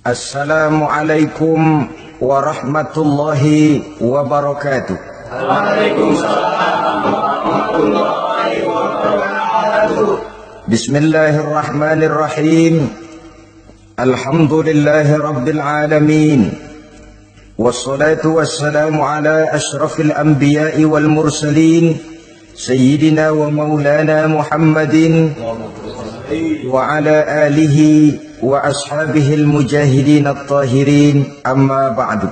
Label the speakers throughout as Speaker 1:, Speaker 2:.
Speaker 1: Assalamualaikum warahmatullahi wabarakatuh.
Speaker 2: Waalaikumsalam warahmatullahi wabarakatuh.
Speaker 1: Bismillahirrahmanirrahim. Alhamdulillahi rabbil alamin. Wassalatu wassalamu ala ashrafil anbiya'i wal mursalin Sayyidina wa maulana Muhammadin wa ala alihi wa ashabihil mujahidin at-tahirin, amma ba'du.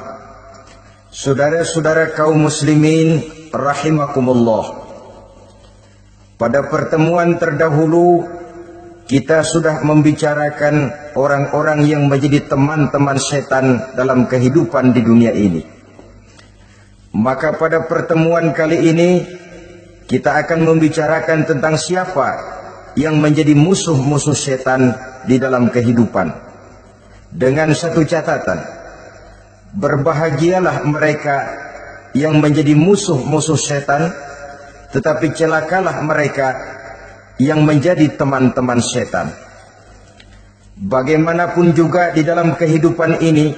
Speaker 1: Saudara-saudara kaum muslimin rahimakumullah, pada pertemuan terdahulu kita sudah membicarakan orang-orang yang menjadi teman-teman setan dalam kehidupan di dunia ini. Maka pada pertemuan kali ini kita akan membicarakan tentang siapa yang menjadi musuh-musuh setan di dalam kehidupan. Dengan satu catatan, berbahagialah mereka yang menjadi musuh-musuh setan, tetapi celakalah mereka yang menjadi teman-teman setan. Bagaimanapun juga di dalam kehidupan ini,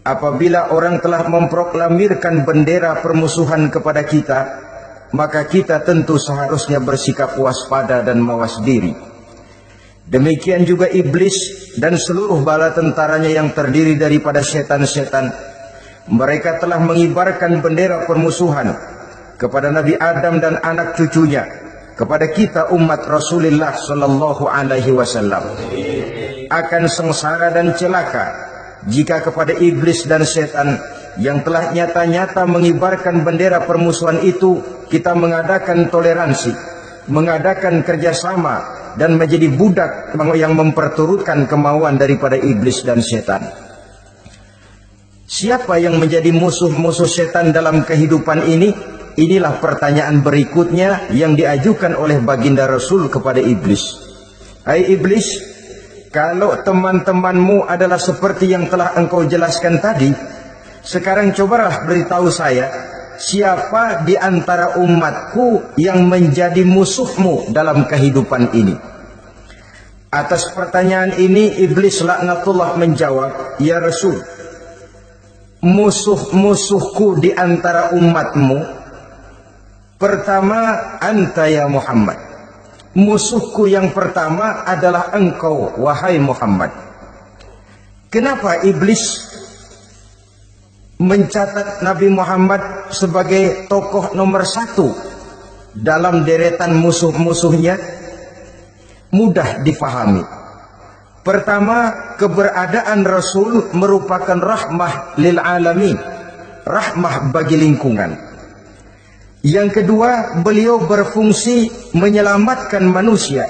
Speaker 1: apabila orang telah memproklamirkan bendera permusuhan kepada kita, maka kita tentu seharusnya bersikap waspada dan mawas diri. Demikian juga iblis dan seluruh bala tentaranya yang terdiri daripada setan-setan. Mereka telah mengibarkan bendera permusuhan kepada Nabi Adam dan anak cucunya, kepada kita umat Rasulullah sallallahu alaihi wasallam. Akan sengsara dan celaka jika kepada iblis dan setan yang telah nyata-nyata mengibarkan bendera permusuhan itu kita mengadakan toleransi, mengadakan kerjasama, dan menjadi budak yang memperturutkan kemauan daripada iblis dan setan. Siapa yang menjadi musuh-musuh setan dalam kehidupan ini? Inilah pertanyaan berikutnya yang diajukan oleh baginda Rasul kepada iblis. Hai iblis, kalau teman-temanmu adalah seperti yang telah engkau jelaskan tadi, sekarang cobalah beritahu saya, siapa di antara umatku yang menjadi musuhmu dalam kehidupan ini? Atas pertanyaan ini iblis laknatullah menjawab, ya Rasul, musuh-musuhku di antara umatmu, pertama anta ya Muhammad. Musuhku yang pertama adalah engkau, wahai Muhammad. Kenapa iblis mencatat Nabi Muhammad sebagai tokoh nomor satu dalam deretan musuh-musuhnya? Mudah difahami. Pertama, keberadaan Rasul merupakan rahmah lil alamin, rahmah bagi lingkungan. Yang kedua, beliau berfungsi menyelamatkan manusia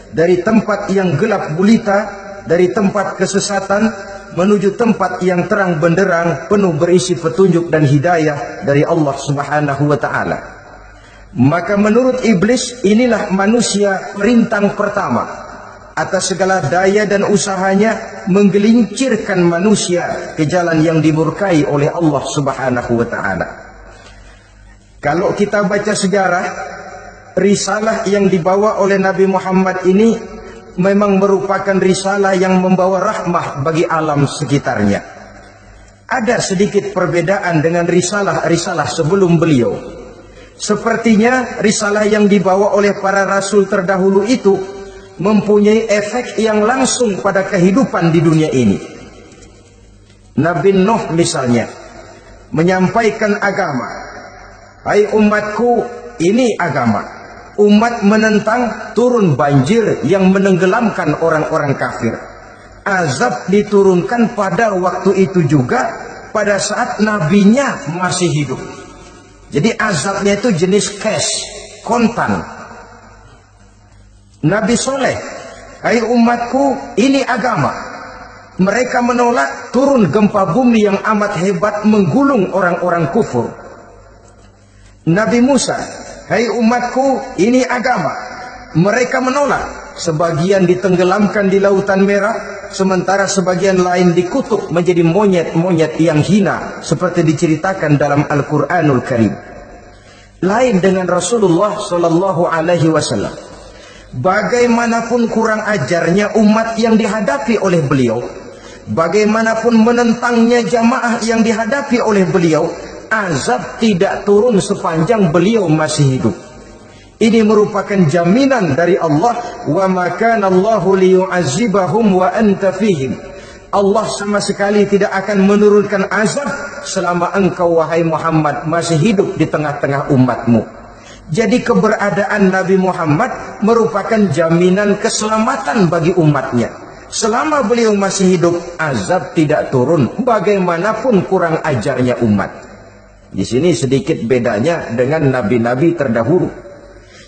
Speaker 1: dari tempat yang gelap gulita, dari tempat kesesatan menuju tempat yang terang benderang, penuh berisi petunjuk dan hidayah dari Allah Subhanahu wa taala. Maka menurut iblis, inilah manusia perintang pertama atas segala daya dan usahanya menggelincirkan manusia ke jalan yang dimurkai oleh Allah Subhanahu wa taala. Kalau kita baca sejarah, risalah yang dibawa oleh Nabi Muhammad ini memang merupakan risalah yang membawa rahmah bagi alam sekitarnya. Ada sedikit perbedaan dengan risalah-risalah sebelum beliau. Sepertinya risalah yang dibawa oleh para rasul terdahulu itu mempunyai efek yang langsung pada kehidupan di dunia ini. Nabi Nuh misalnya menyampaikan agama. Hai umatku, ini agama. Umat menentang, turun banjir yang menenggelamkan orang-orang kafir. Azab diturunkan pada waktu itu juga pada saat nabinya masih hidup. Jadi azabnya itu jenis cash, kontan. Nabi Soleh, hai umatku, ini agama. Mereka menolak, turun gempa bumi yang amat hebat menggulung orang-orang kufur. Nabi Musa, hai umatku, ini agama. Mereka menolak, sebagian ditenggelamkan di Lautan Merah, sementara sebagian lain dikutuk menjadi monyet-monyet yang hina, seperti diceritakan dalam Al-Quranul Karim. Lain dengan Rasulullah Sallallahu Alaihi Wasallam. Bagaimanapun kurang ajarnya umat yang dihadapi oleh beliau, bagaimanapun menentangnya jamaah yang dihadapi oleh beliau, azab tidak turun sepanjang beliau masih hidup. Ini merupakan jaminan dari Allah, wa ma kana Allahu liyu'azzibahum wa anta fihim. Allah sama sekali tidak akan menurunkan azab selama engkau wahai Muhammad masih hidup di tengah-tengah umatmu. Jadi keberadaan Nabi Muhammad merupakan jaminan keselamatan bagi umatnya. Selama beliau masih hidup, azab tidak turun bagaimanapun kurang ajarnya umat. Di sini sedikit bedanya dengan nabi-nabi terdahulu.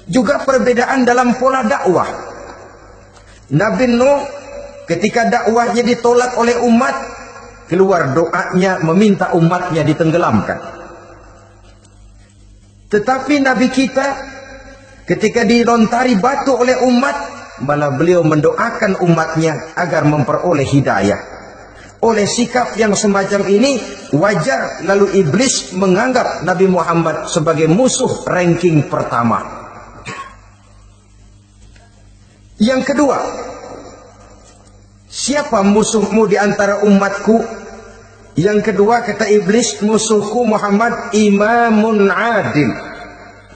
Speaker 1: Juga perbedaan dalam pola dakwah. Nabi Nuh ketika dakwahnya ditolak oleh umat, keluar doanya meminta umatnya ditenggelamkan. Tetapi Nabi kita ketika dilontari batu oleh umat, malah beliau mendoakan umatnya agar memperoleh hidayah. Oleh sikap yang semacam ini, wajar lalu iblis menganggap Nabi Muhammad sebagai musuh ranking pertama. Yang kedua, siapa musuhmu di antara umatku? Yang kedua kata iblis, musuhku Muhammad imamun adil,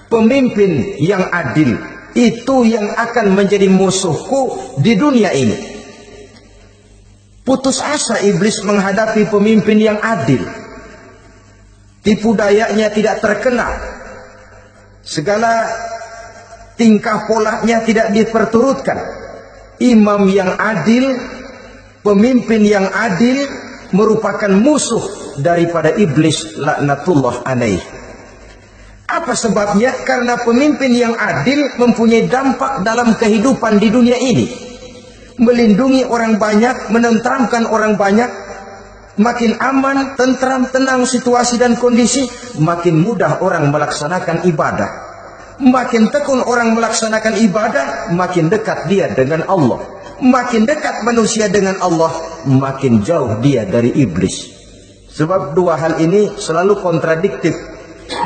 Speaker 1: pemimpin yang adil. Itu yang akan menjadi musuhku di dunia ini. Putus asa iblis menghadapi pemimpin yang adil. Tipu dayanya tidak terkena, segala tingkah polanya tidak diperturutkan. Imam yang adil, pemimpin yang adil merupakan musuh daripada iblis laknatullah alaih. Apa sebabnya? Karena pemimpin yang adil mempunyai dampak dalam kehidupan di dunia ini. Melindungi orang banyak, menenteramkan orang banyak. Makin aman, tentram, tenang situasi dan kondisi, makin mudah orang melaksanakan ibadah. Makin tekun orang melaksanakan ibadah, makin dekat dia dengan Allah. Makin dekat manusia dengan Allah, makin jauh dia dari iblis. Sebab dua hal ini selalu kontradiktif.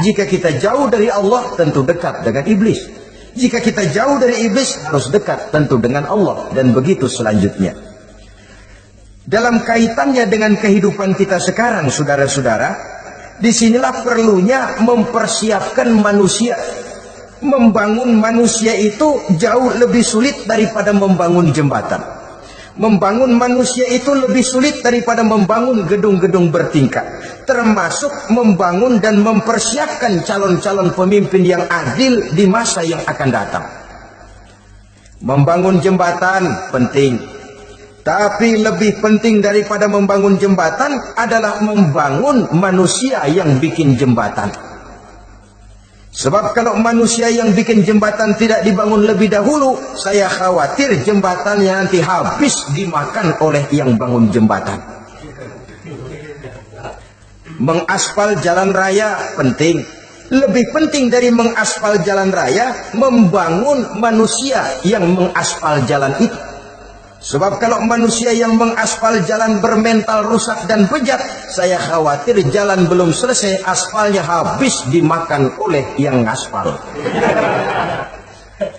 Speaker 1: Jika kita jauh dari Allah, tentu dekat dengan iblis. Jika kita jauh dari iblis, harus dekat tentu dengan Allah. Dan begitu selanjutnya. Dalam kaitannya dengan kehidupan kita sekarang, saudara-saudara, disinilah perlunya mempersiapkan manusia. Membangun manusia itu jauh lebih sulit daripada membangun jembatan. Membangun manusia itu lebih sulit daripada membangun gedung-gedung bertingkat. Termasuk membangun dan mempersiapkan calon-calon pemimpin yang adil di masa yang akan datang. Membangun jembatan penting. Tapi lebih penting daripada membangun jembatan adalah membangun manusia yang bikin jembatan. Sebab kalau manusia yang bikin jembatan tidak dibangun lebih dahulu, saya khawatir jembatannya nanti habis dimakan oleh yang bangun jembatan. Mengaspal jalan raya penting. Lebih penting dari mengaspal jalan raya, membangun manusia yang mengaspal jalan itu. Sebab kalau manusia yang mengaspal jalan bermental rusak dan bejat, saya khawatir jalan belum selesai, aspalnya habis dimakan oleh yang ngaspal.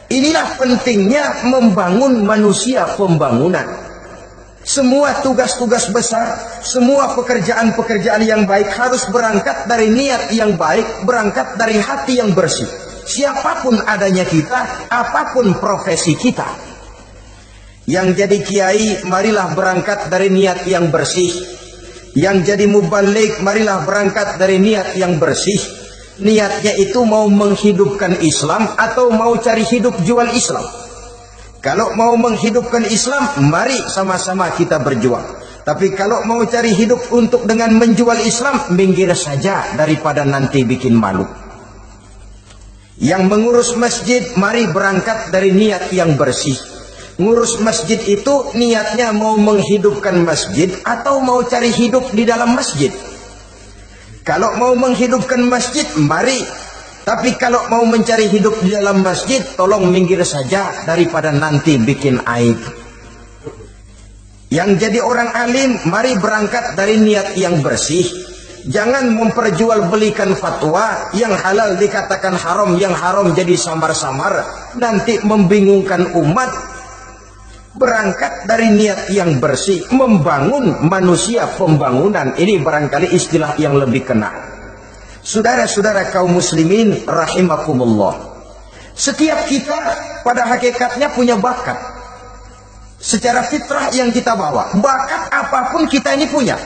Speaker 1: Inilah pentingnya membangun manusia pembangunan. Semua tugas-tugas besar, semua pekerjaan-pekerjaan yang baik harus berangkat dari niat yang baik, berangkat dari hati yang bersih. Siapapun adanya kita, apapun profesi kita. Yang jadi kiai, marilah berangkat dari niat yang bersih. Yang jadi mubalik, marilah berangkat dari niat yang bersih. Niatnya itu mau menghidupkan Islam atau mau cari hidup jual Islam. Kalau mau menghidupkan Islam, mari sama-sama kita berjuang. Tapi kalau mau cari hidup untuk dengan menjual Islam, minggir saja daripada nanti bikin malu. Yang mengurus masjid, mari berangkat dari niat yang bersih. Ngurus masjid itu niatnya mau menghidupkan masjid atau mau cari hidup di dalam masjid. Kalau mau menghidupkan masjid, mari. Tapi kalau mau mencari hidup di dalam masjid, tolong minggir saja daripada nanti bikin aib. Yang jadi orang alim, mari berangkat dari niat yang bersih. Jangan memperjualbelikan fatwa, yang halal dikatakan haram, yang haram jadi samar-samar, nanti membingungkan umat. berangkat dari niat yang bersih, membangun manusia. Pembangunan ini barangkali istilah yang lebih kena. Saudara-saudara kaum muslimin rahimakumullah, setiap kita pada hakikatnya punya bakat secara fitrah yang kita bawa. Bakat apapun kita ini punya.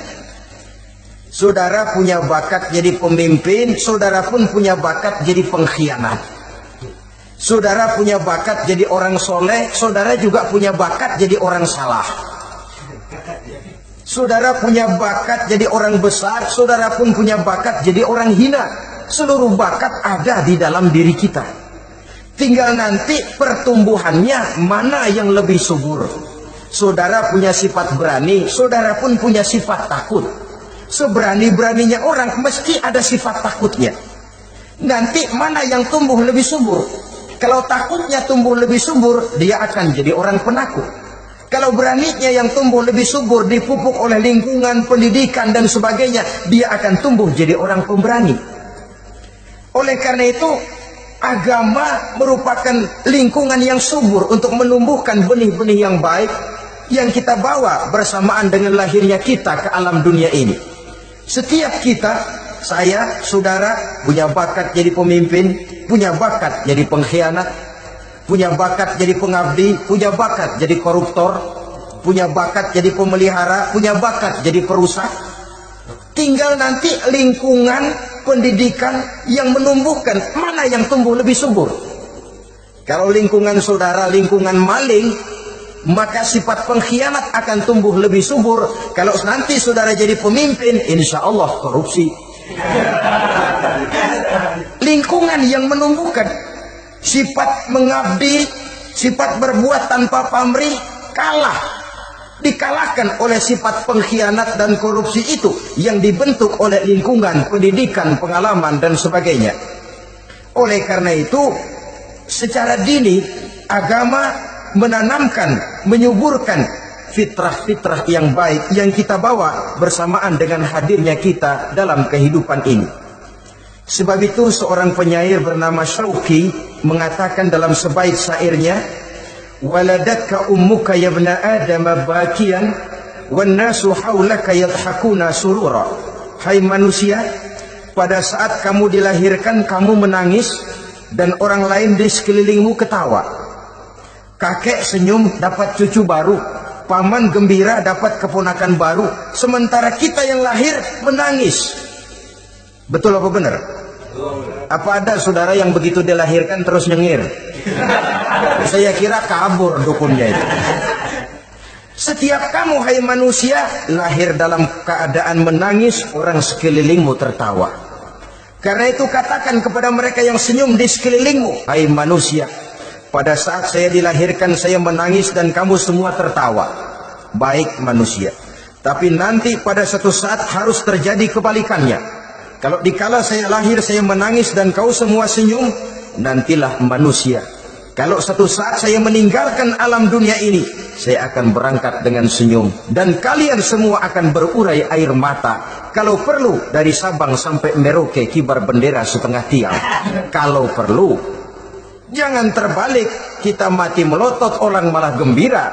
Speaker 1: Saudara punya bakat jadi pemimpin, saudara pun punya bakat jadi pengkhianat. Saudara punya bakat jadi orang soleh, saudara juga punya bakat jadi orang salah. Saudara punya bakat jadi orang besar, saudara pun punya bakat jadi orang hina. Seluruh bakat ada di dalam diri kita. Tinggal nanti pertumbuhannya mana yang lebih subur. Saudara punya sifat berani, saudara pun punya sifat takut. Seberani-beraninya orang mesti ada sifat takutnya. Nanti mana yang tumbuh lebih subur? Kalau takutnya tumbuh lebih subur, dia akan jadi orang penakut. Kalau beraninya yang tumbuh lebih subur, dipupuk oleh lingkungan, pendidikan, dan sebagainya, dia akan tumbuh jadi orang pemberani. Oleh karena itu, agama merupakan lingkungan yang subur untuk menumbuhkan benih-benih yang baik yang kita bawa bersamaan dengan lahirnya kita ke alam dunia ini. Setiap kita, saya, saudara, punya bakat jadi pemimpin, punya bakat jadi pengkhianat, punya bakat jadi pengabdi, punya bakat jadi koruptor, punya bakat jadi pemelihara, punya bakat jadi perusak. Tinggal nanti lingkungan pendidikan yang menumbuhkan mana yang tumbuh lebih subur. Kalau lingkungan saudara lingkungan maling, maka sifat pengkhianat akan tumbuh lebih subur. Kalau nanti saudara jadi pemimpin, insya Allah korupsi. Lingkungan yang menumbuhkan sifat mengabdi, sifat berbuat tanpa pamrih, dikalahkan oleh sifat pengkhianat dan korupsi itu yang dibentuk oleh lingkungan, pendidikan, pengalaman, dan sebagainya. Oleh karena itu, secara dini, agama menanamkan, menyuburkan fitrah-fitrah yang baik yang kita bawa bersamaan dengan hadirnya kita dalam kehidupan ini. Sebab itu seorang penyair bernama Syauqi mengatakan dalam sebaik syairnya, waladatka ummuka ya ibna adam bakiyan wan nasu haulaka yadhakuna surura. Hai manusia, pada saat kamu dilahirkan kamu menangis dan orang lain di sekelilingmu ketawa. Kakek senyum dapat cucu baru, paman gembira dapat keponakan baru, sementara kita yang lahir menangis. Betul apa benar? Apa ada saudara yang begitu dilahirkan terus nyengir? Saya kira kabur dukunnya itu. Setiap kamu hai manusia lahir dalam keadaan menangis, orang sekelilingmu tertawa. Karena itu katakan kepada mereka yang senyum di sekelilingmu, hai manusia, pada saat saya dilahirkan saya menangis dan kamu semua tertawa. Baik manusia, tapi nanti pada suatu saat harus terjadi kebalikannya. Kalau dikala saya lahir saya menangis dan kau semua senyum, nantilah manusia, kalau satu saat saya meninggalkan alam dunia ini, saya akan berangkat dengan senyum dan kalian semua akan berurai air mata. Kalau perlu dari Sabang sampai Merauke kibar bendera setengah tiang. Kalau perlu, jangan terbalik, kita mati melotot orang malah gembira.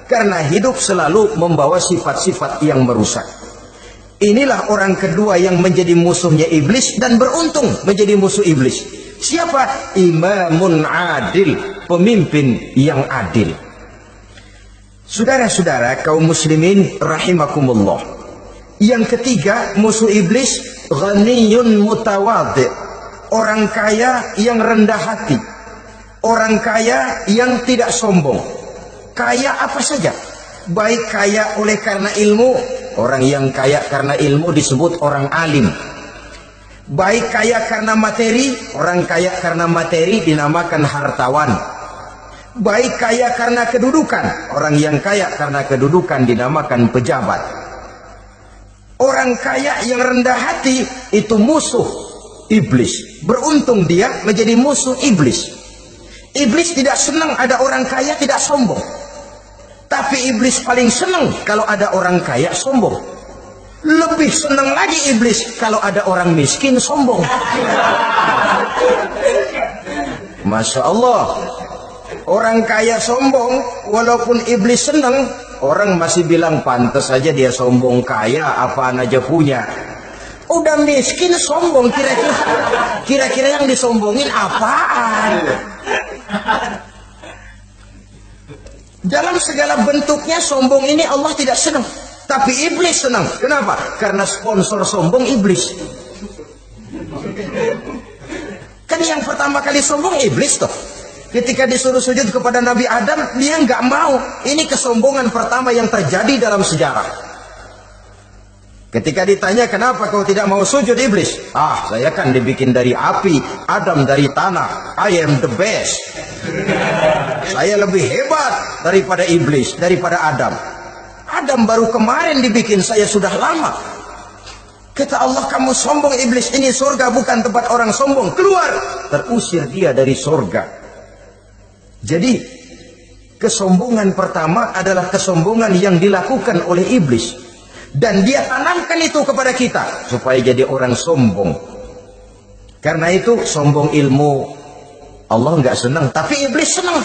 Speaker 1: Karena hidup selalu membawa sifat-sifat yang merusak. Inilah orang kedua yang menjadi musuhnya iblis dan beruntung menjadi musuh iblis. Siapa? Imamun adil, pemimpin yang adil. Saudara-saudara kaum muslimin rahimakumullah. Yang ketiga musuh iblis, ghaniyun mutawadhi, orang kaya yang rendah hati, orang kaya yang tidak sombong. Kaya apa saja, baik kaya oleh karena ilmu, orang yang kaya karena ilmu disebut orang alim. Baik kaya karena materi, orang kaya karena materi dinamakan hartawan. Baik kaya karena kedudukan, orang yang kaya karena kedudukan dinamakan pejabat. Orang kaya yang rendah hati itu musuh iblis. Beruntung dia menjadi musuh iblis. Iblis tidak senang ada orang kaya tidak sombong. Tapi iblis paling senang kalau ada orang kaya sombong. Lebih senang lagi iblis kalau ada orang miskin sombong. Masya Allah. Orang kaya sombong, walaupun iblis senang, orang masih bilang pantas saja dia sombong kaya, apaan aja punya. Udah miskin sombong, kira-kira yang disombongin apaan? Dalam segala bentuknya sombong ini Allah tidak senang, tapi iblis senang. Kenapa? Karena sponsor sombong iblis. Kan yang pertama kali sombong iblis toh. Ketika disuruh sujud kepada Nabi Adam, dia nggak mau. Ini kesombongan pertama yang terjadi dalam sejarah. Ketika ditanya kenapa kau tidak mau sujud, iblis, saya kan dibikin dari api, Adam dari tanah, I am the best. Saya lebih hebat daripada iblis, daripada Adam. Adam baru kemarin dibikin, saya sudah lama. Kata Allah, kamu sombong iblis, ini surga bukan tempat orang sombong, keluar. Terusir dia dari surga. Jadi kesombongan pertama adalah kesombongan yang dilakukan oleh iblis, dan dia tanamkan itu kepada kita supaya jadi orang sombong. Karena itu sombong ilmu Allah nggak senang, tapi iblis senang.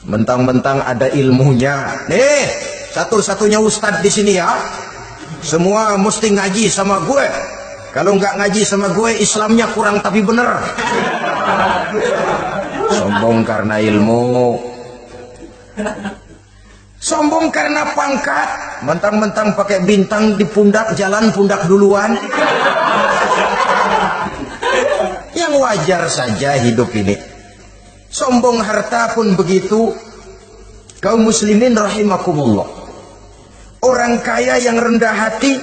Speaker 1: Mentang-mentang ada ilmunya, nih satu-satunya ustadz di sini ya, semua mesti ngaji sama gue. Kalau nggak ngaji sama gue, Islamnya kurang tapi bener. Sombong karena ilmu, sombong karena pangkat, mentang-mentang pakai bintang di pundak, jalan pundak duluan. Yang wajar saja hidup ini. Sombong harta pun begitu. Kaum muslimin rahimakumullah, orang kaya yang rendah hati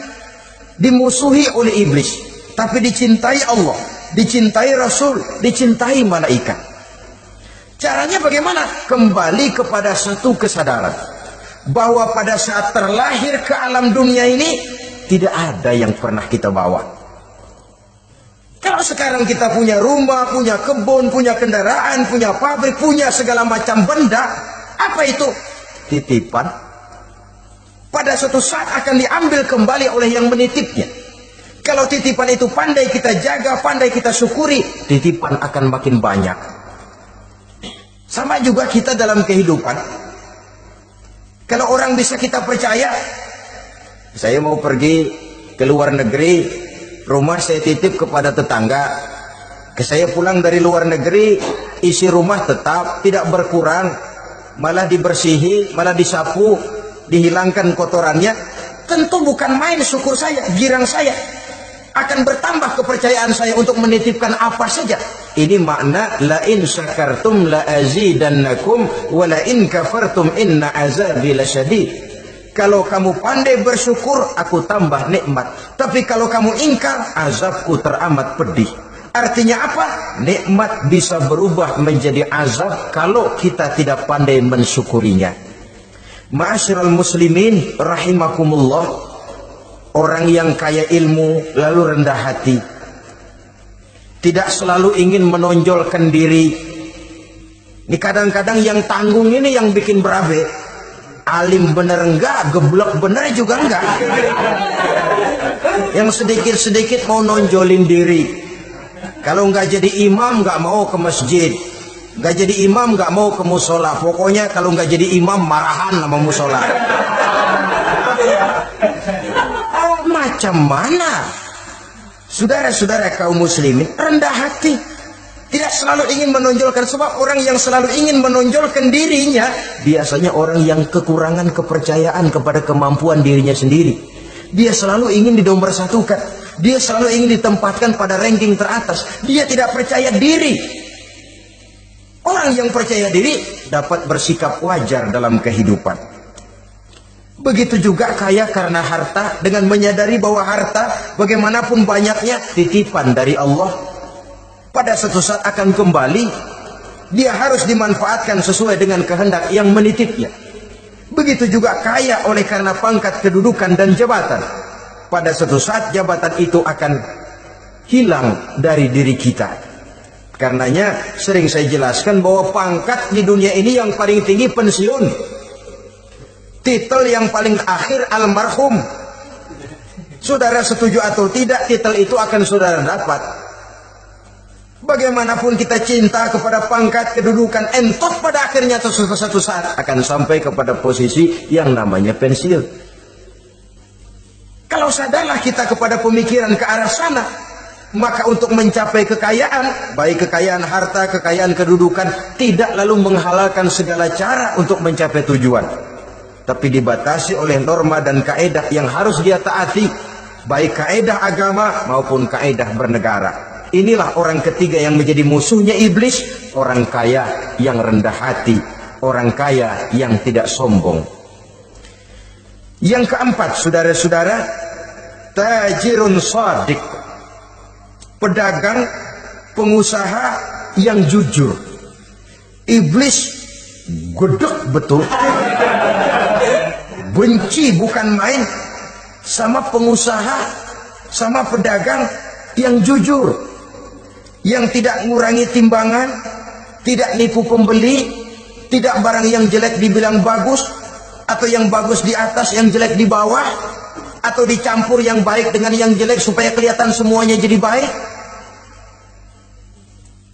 Speaker 1: dimusuhi oleh iblis, tapi dicintai Allah, dicintai Rasul, dicintai malaikat. Caranya bagaimana? Kembali kepada satu kesadaran bahwa pada saat terlahir ke alam dunia ini tidak ada yang pernah kita bawa. Kalau sekarang kita punya rumah, punya kebun, punya kendaraan, punya pabrik, punya segala macam benda, apa itu? Titipan. Pada suatu saat akan diambil kembali oleh yang menitipnya. Kalau titipan itu pandai kita jaga, pandai kita syukuri, titipan akan makin banyak. Sama juga kita dalam kehidupan. Kalau orang bisa kita percaya, saya mau pergi ke luar negeri, rumah saya titip kepada tetangga. Saya pulang dari luar negeri, isi rumah tetap tidak berkurang, malah dibersihi, malah disapu, dihilangkan kotorannya. Tentu bukan main syukur saya, girang saya. Akan bertambah kepercayaan saya untuk menitipkan apa saja. Ini makna la in syakartum la azidannakum wa la in kafartum inna azabi lasyadid. Kalau kamu pandai bersyukur, aku tambah nikmat. Tapi kalau kamu ingkar, azabku teramat pedih. Artinya apa? Nikmat bisa berubah menjadi azab kalau kita tidak pandai mensyukurinya. Ma'asyiral muslimin rahimakumullah, orang yang kaya ilmu lalu rendah hati, tidak selalu ingin menonjolkan diri. Ini kadang-kadang yang tanggung ini yang bikin berabe. Alim bener enggak, geblek bener juga enggak. Yang sedikit-sedikit mau nonjolin diri. Kalau enggak jadi imam enggak mau ke masjid, enggak jadi imam enggak mau ke musola. Pokoknya kalau enggak jadi imam marahan sama musola. Macam mana? Saudara-saudara kaum muslimin, rendah hati, tidak selalu ingin menonjolkan. Sebab orang yang selalu ingin menonjolkan dirinya biasanya orang yang kekurangan kepercayaan kepada kemampuan dirinya sendiri. Dia selalu ingin dinomor-satukan, dia selalu ingin ditempatkan pada ranking teratas. Dia tidak percaya diri. Orang yang percaya diri dapat bersikap wajar dalam kehidupan. Begitu juga kaya karena harta, dengan menyadari bahwa harta bagaimanapun banyaknya titipan dari Allah, pada suatu saat akan kembali. Dia harus dimanfaatkan sesuai dengan kehendak yang menitipnya. Begitu juga kaya oleh karena pangkat, kedudukan dan jabatan, pada suatu saat jabatan itu akan hilang dari diri kita. Karenanya sering saya jelaskan bahwa pangkat di dunia ini yang paling tinggi pensiun. Titel yang paling akhir almarhum. Saudara setuju atau tidak, titel itu akan saudara dapat. Bagaimanapun kita cinta kepada pangkat, kedudukan, entot pada akhirnya suatu saat akan sampai kepada posisi yang namanya pensiun. Kalau sadarlah kita kepada pemikiran ke arah sana, maka untuk mencapai kekayaan, baik kekayaan harta, kekayaan kedudukan, tidak lalu menghalalkan segala cara untuk mencapai tujuan, tapi dibatasi oleh norma dan kaedah yang harus dia taati, baik kaedah agama maupun kaedah bernegara. Inilah orang ketiga yang menjadi musuhnya iblis, orang kaya yang rendah hati, orang kaya yang tidak sombong. Yang keempat, saudara-saudara, tajirun shadiq, pedagang, pengusaha yang jujur. Iblis gedek betul, benci bukan main sama pengusaha, sama pedagang yang jujur, yang tidak ngurangi timbangan, tidak nipu pembeli, tidak barang yang jelek dibilang bagus, atau yang bagus di atas yang jelek di bawah, atau dicampur yang baik dengan yang jelek supaya kelihatan semuanya jadi baik.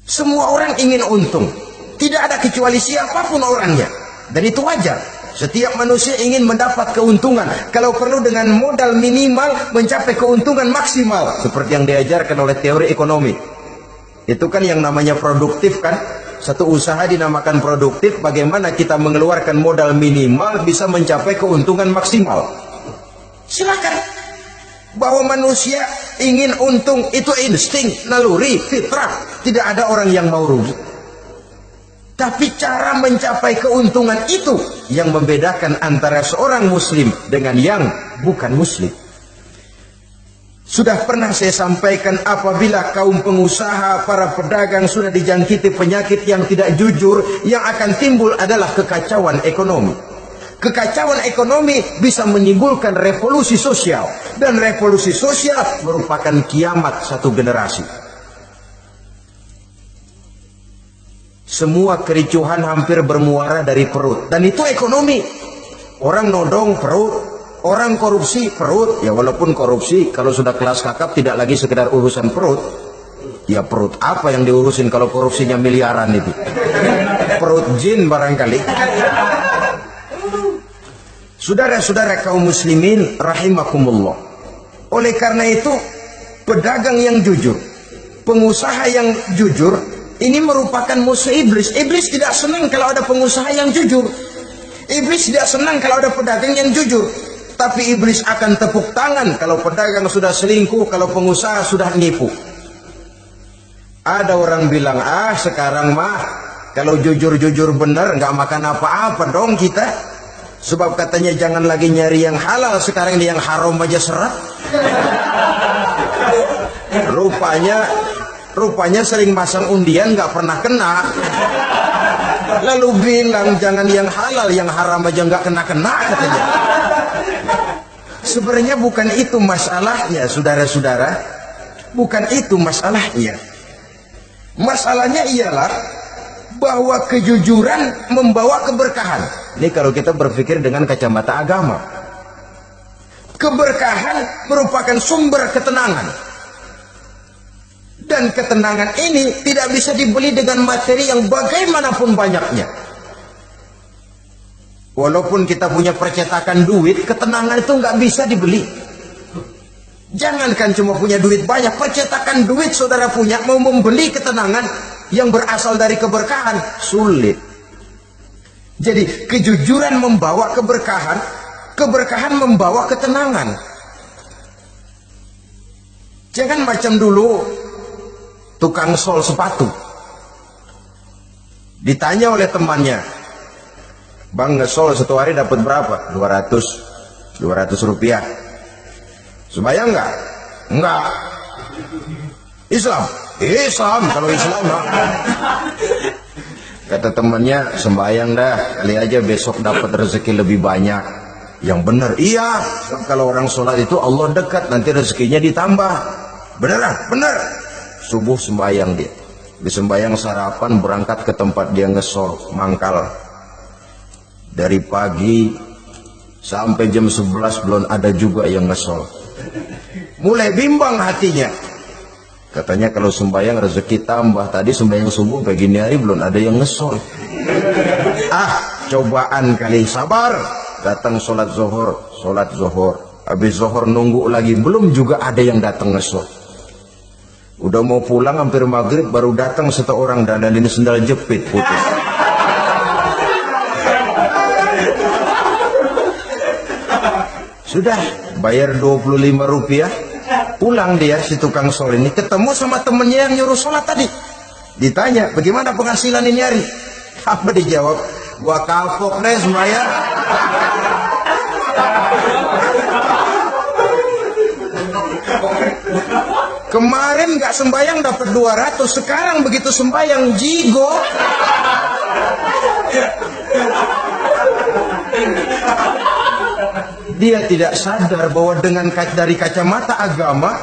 Speaker 1: Semua orang ingin untung, tidak ada kecuali siapapun orangnya, dan itu wajar. Setiap manusia ingin mendapat keuntungan, kalau perlu dengan modal minimal mencapai keuntungan maksimal, seperti yang diajarkan oleh teori ekonomi. Itu kan yang namanya produktif kan. Satu usaha dinamakan produktif, bagaimana kita mengeluarkan modal minimal bisa mencapai keuntungan maksimal. Silakan. Bahwa manusia ingin untung itu insting, naluri, fitrah. Tidak ada orang yang mau rugi. Tapi cara mencapai keuntungan itu yang membedakan antara seorang muslim dengan yang bukan muslim. Sudah pernah saya sampaikan, apabila kaum pengusaha, para pedagang sudah dijangkiti penyakit yang tidak jujur, yang akan timbul adalah kekacauan ekonomi. Kekacauan ekonomi bisa menimbulkan revolusi sosial, dan revolusi sosial merupakan kiamat satu generasi. Semua kericuhan hampir bermuara dari perut, dan itu ekonomi. Orang nodong perut, orang korupsi perut. Ya walaupun korupsi kalau sudah kelas kakap tidak lagi sekedar urusan perut. Ya perut apa yang diurusin kalau korupsinya miliaran itu? Perut jin barangkali. Saudara-saudara kaum muslimin rahimakumullah. Oleh karena itu, pedagang yang jujur, pengusaha yang jujur, ini merupakan musuh iblis. Iblis tidak senang kalau ada pengusaha yang jujur. Iblis tidak senang kalau ada pedagang yang jujur. Tapi iblis akan tepuk tangan kalau pedagang sudah selingkuh, kalau pengusaha sudah nipu. Ada orang bilang, sekarang mah kalau jujur-jujur benar nggak makan apa-apa dong kita. Sebab katanya jangan lagi nyari yang halal, sekarang ini yang haram aja seret. Rupanya sering masang undian nggak pernah kena. Lalu bilang jangan yang halal, yang haram aja nggak kena-kena katanya. Sebenarnya bukan itu masalahnya, saudara-saudara. Bukan itu masalahnya. Masalahnya ialah bahwa kejujuran membawa keberkahan. Ini kalau kita berpikir dengan kacamata agama. Keberkahan merupakan sumber ketenangan. Dan ketenangan ini tidak bisa dibeli dengan materi yang bagaimanapun banyaknya. Walaupun kita punya percetakan duit, ketenangan itu nggak bisa dibeli. Jangankan cuma punya duit banyak, percetakan duit saudara punya, mau membeli ketenangan yang berasal dari keberkahan, sulit. Jadi kejujuran membawa keberkahan, keberkahan membawa ketenangan. Jangan macam dulu tukang sol sepatu. Ditanya oleh temannya, "Bang, ngesol satu hari dapat berapa?" 200 rupiah. Sembayang enggak? Enggak. Islam? Islam, kalau Islam enggak. Kata temannya, sembayang dah, kali aja besok dapat rezeki lebih banyak. Yang benar, iya, kalau orang sholat itu Allah dekat, nanti rezekinya ditambah. Beneran? Bener. Subuh sembayang dia. Di sembayang sarapan berangkat ke tempat dia ngesol, mangkal. Dari pagi sampai jam 11 belum ada juga yang ngesol. Mulai bimbang hatinya. Katanya kalau sembahyang rezeki tambah. Tadi sembahyang subuh begini hari belum ada yang ngesol. Cobaan kali, sabar. Datang sholat zuhur. Habis zuhur nunggu lagi, belum juga ada yang datang ngesol. Udah mau pulang hampir maghrib, baru datang satu orang dandan ini sendal jepit putus. Sudah bayar 25 rupiah, pulang dia si tukang sol ini, ketemu sama temennya yang nyuruh sholat tadi. Ditanya, bagaimana penghasilan ini hari? Apa dijawab? Gua kapok deh sembahyang. Kemarin nggak sembahyang dapat 200, sekarang begitu sembahyang jigo. Dia tidak sadar bahwa dengan dari kacamata agama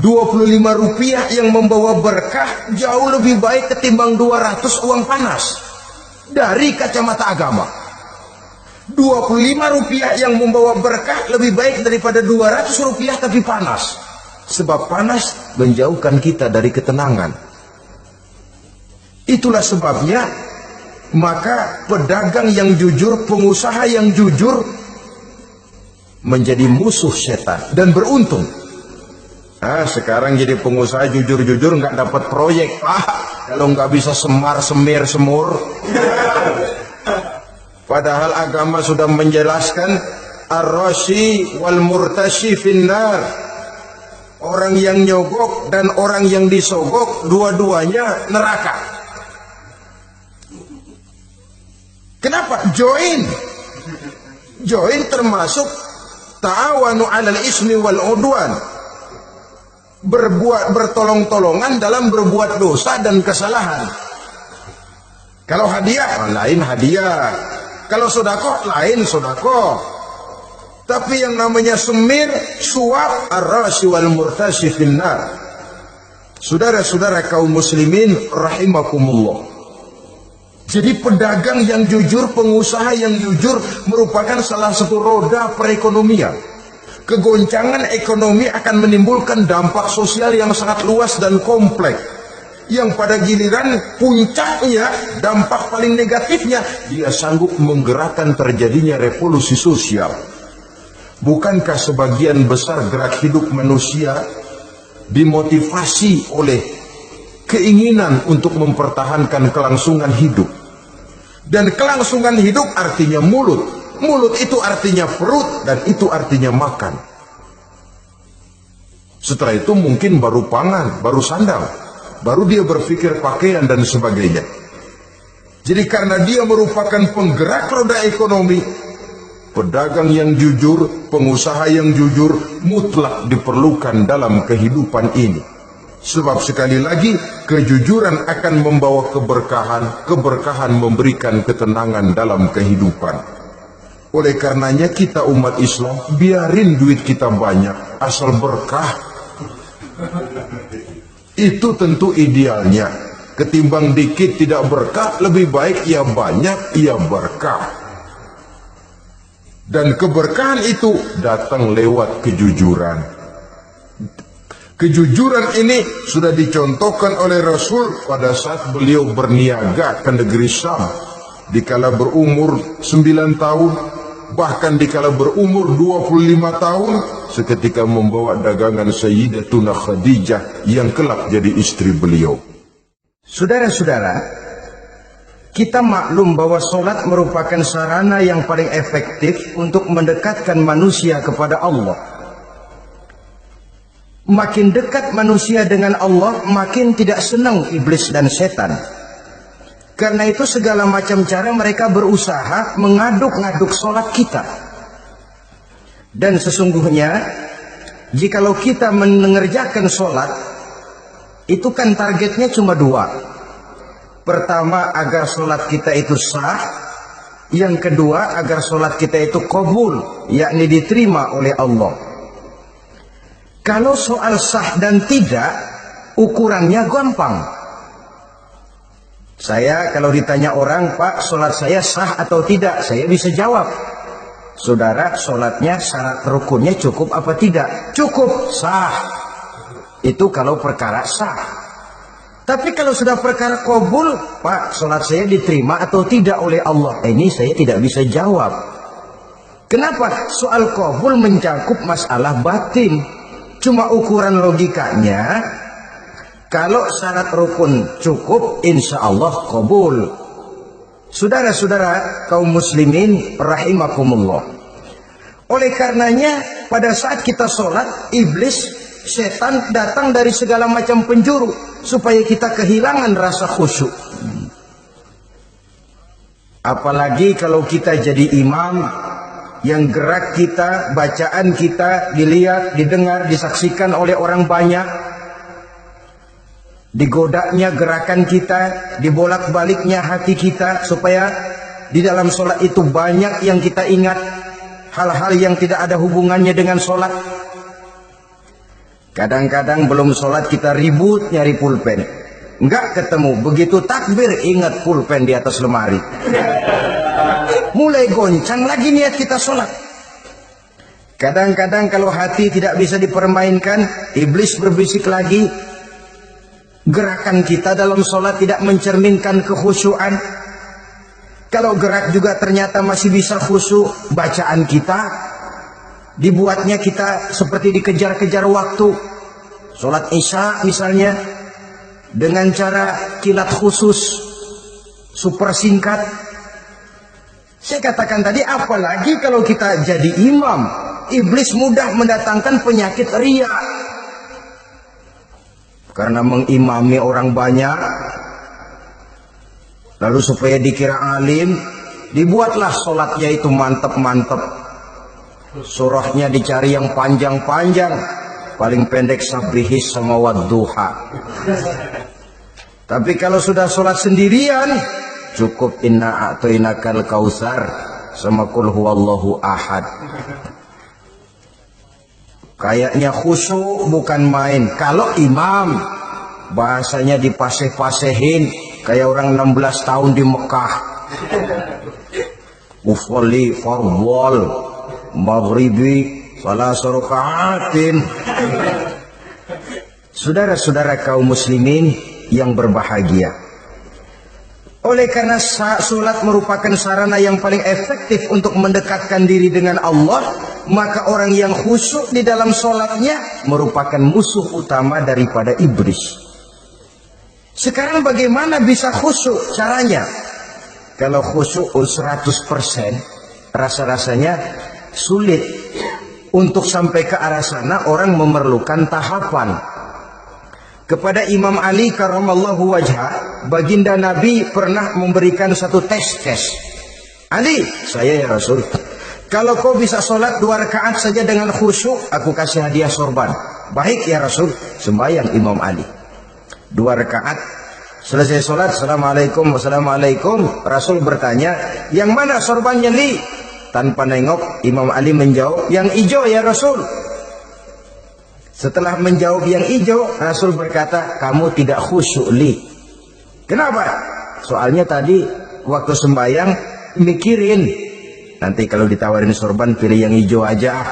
Speaker 1: 25 rupiah yang membawa berkah jauh lebih baik ketimbang 200 uang panas. Dari kacamata agama 25 rupiah yang membawa berkah lebih baik daripada 200 rupiah tapi panas. Sebab panas menjauhkan kita dari ketenangan. Itulah sebabnya maka pedagang yang jujur, pengusaha yang jujur menjadi musuh setan dan beruntung. Sekarang jadi pengusaha jujur-jujur nggak dapat proyek, Pak. Kalau nggak bisa semur. Padahal agama sudah menjelaskan ar-rashi wal murtashi finnar. Orang yang nyogok dan orang yang disogok dua-duanya neraka. Kenapa? Join termasuk ta'awanu 'alal ismi wal 'udwan. Bertolong-tolongan dalam berbuat dosa dan kesalahan. Kalau hadiah lain hadiah, kalau sedekah lain sedekah. Tapi yang namanya semir, suap, ar-rashi wal murtashi finnar. Saudara-saudara kaum muslimin rahimakumullah. Jadi pedagang yang jujur, pengusaha yang jujur merupakan salah satu roda perekonomian. Kegoncangan ekonomi akan menimbulkan dampak sosial yang sangat luas dan kompleks, yang pada giliran puncaknya, dampak paling negatifnya, dia sanggup menggerakkan terjadinya revolusi sosial. Bukankah sebagian besar gerak hidup manusia dimotivasi oleh keinginan untuk mempertahankan kelangsungan hidup? Dan kelangsungan hidup artinya mulut. Mulut itu artinya perut, dan itu artinya makan. Setelah itu mungkin baru pangan, baru sandang, baru dia berpikir pakaian dan sebagainya. Jadi karena dia merupakan penggerak roda ekonomi, pedagang yang jujur, pengusaha yang jujur mutlak diperlukan dalam kehidupan ini. Sebab sekali lagi, kejujuran akan membawa keberkahan, keberkahan memberikan ketenangan dalam kehidupan. Oleh karenanya kita umat Islam, biarin duit kita banyak, asal berkah. Itu tentu idealnya. Ketimbang dikit tidak berkah, lebih baik ia banyak, ia berkah. Dan keberkahan itu datang lewat kejujuran. Kejujuran ini sudah dicontohkan oleh Rasul pada saat beliau berniaga ke negeri Syam. Dikala berumur 9 tahun, bahkan dikala berumur 25 tahun, seketika membawa dagangan Sayyidatuna Khadijah yang kelak jadi istri beliau. Saudara-saudara, kita maklum bahwa sholat merupakan sarana yang paling efektif untuk mendekatkan manusia kepada Allah. Makin dekat manusia dengan Allah, makin tidak senang iblis dan setan. Karena itu segala macam cara mereka berusaha mengaduk-ngaduk sholat kita. Dan sesungguhnya, jikalau kita mengerjakan sholat, itu kan targetnya cuma 2. Pertama, agar sholat kita itu sah. Yang kedua, agar sholat kita itu qabul, yakni diterima oleh Allah. Kalau soal sah dan tidak, ukurannya gampang. Saya kalau ditanya orang, Pak, sholat saya sah atau tidak, saya bisa jawab. Saudara, sholatnya syarat rukunnya cukup apa tidak? Cukup, sah. Itu kalau perkara sah. Tapi kalau sudah perkara qabul, Pak, sholat saya diterima atau tidak oleh Allah? Ini saya tidak bisa jawab. Kenapa? Soal qabul mencakup masalah batin. Cuma ukuran logikanya, kalau syarat rukun cukup, insya Allah qabul. Saudara-saudara kaum muslimin rahimakumullah. Oleh karenanya, pada saat kita sholat, iblis, setan datang dari segala macam penjuru supaya kita kehilangan rasa khusyuk. Apalagi kalau kita jadi imam, yang gerak kita, bacaan kita dilihat, didengar, disaksikan oleh orang banyak. Digodanya gerakan kita, dibolak-baliknya hati kita, supaya di dalam sholat itu banyak yang kita ingat, hal-hal yang tidak ada hubungannya dengan sholat. Kadang-kadang belum sholat kita ribut nyari pulpen, nggak ketemu, begitu takbir ingat pulpen di atas lemari. Mulai goncang lagi niat kita sholat. Kadang-kadang kalau hati tidak bisa dipermainkan, iblis berbisik lagi. Gerakan kita dalam sholat tidak mencerminkan kekhusyuan. Kalau gerak juga ternyata masih bisa khusyuk, bacaan kita dibuatnya kita seperti dikejar-kejar waktu. Sholat isya misalnya, dengan cara kilat khusus, super singkat. Saya katakan tadi, apalagi kalau kita jadi imam, iblis mudah mendatangkan penyakit riya. Karena mengimami orang banyak, lalu supaya dikira alim, dibuatlah sholatnya itu mantep-mantep. Surahnya dicari yang panjang-panjang, paling pendek sabrihis sama wadduha. Tapi kalau sudah sholat sendirian, cukup inna a'tainakal kautsar sama qul huwallahu ahad. Kayaknya khusyuk bukan main. Kalau imam bahasanya dipaseh-pasehin kayak orang 16 tahun di Mekah. Ufolli farwal maghribi salah rakaatin. Saudara-saudara kaum muslimin yang berbahagia, oleh karena sholat merupakan sarana yang paling efektif untuk mendekatkan diri dengan Allah, maka orang yang khusyuk di dalam sholatnya merupakan musuh utama daripada iblis. Sekarang bagaimana bisa khusyuk caranya? Kalau khusyuk 100%, rasa-rasanya sulit. Untuk sampai ke arah sana orang memerlukan tahapan. Kepada Imam Ali karramallahu wajhah, baginda Nabi pernah memberikan satu tes. Ali, saya ya Rasul, kalau kau bisa sholat 2 rakaat saja dengan khusyuk, aku kasih hadiah sorban. Baik ya Rasul. Sembahyang Imam Ali 2 rakaat, selesai sholat, assalamualaikum, wassalamualaikum. Rasul bertanya, yang mana sorbannya Li? Tanpa nengok, Imam Ali menjawab, yang hijau ya Rasul. Setelah menjawab yang hijau, Rasul berkata, kamu tidak khusyuk Li. Kenapa? Soalnya tadi waktu sembahyang mikirin, nanti kalau ditawarin sorban pilih yang hijau aja.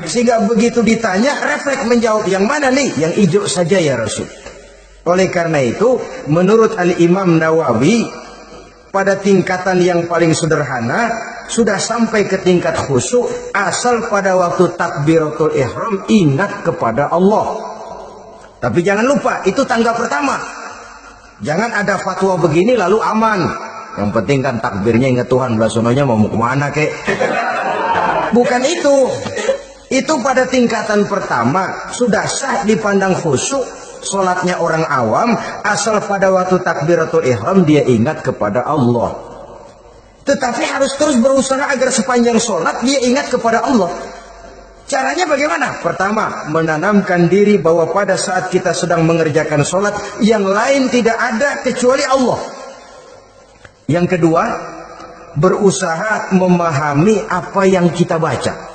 Speaker 1: Sehingga begitu ditanya, refleks menjawab, yang mana Li? Yang hijau saja ya Rasul. Oleh karena itu, menurut Al-Imam Nawawi, pada tingkatan yang paling sederhana, sudah sampai ke tingkat khusyuk asal pada waktu takbiratul ihram ingat kepada Allah. Tapi jangan lupa, itu tangga pertama. Jangan ada fatwa begini lalu aman. Yang penting kan takbirnya ingat Tuhan, belasononya mau kemana kek. Bukan itu. Itu pada tingkatan pertama sudah sah dipandang khusyuk. Sholatnya orang awam asal pada waktu takbiratul ihram dia ingat kepada Allah. Tetapi harus terus berusaha agar sepanjang sholat dia ingat kepada Allah. Caranya bagaimana? Pertama, menanamkan diri bahwa pada saat kita sedang mengerjakan sholat, yang lain tidak ada kecuali Allah. Yang kedua, berusaha memahami apa yang kita baca.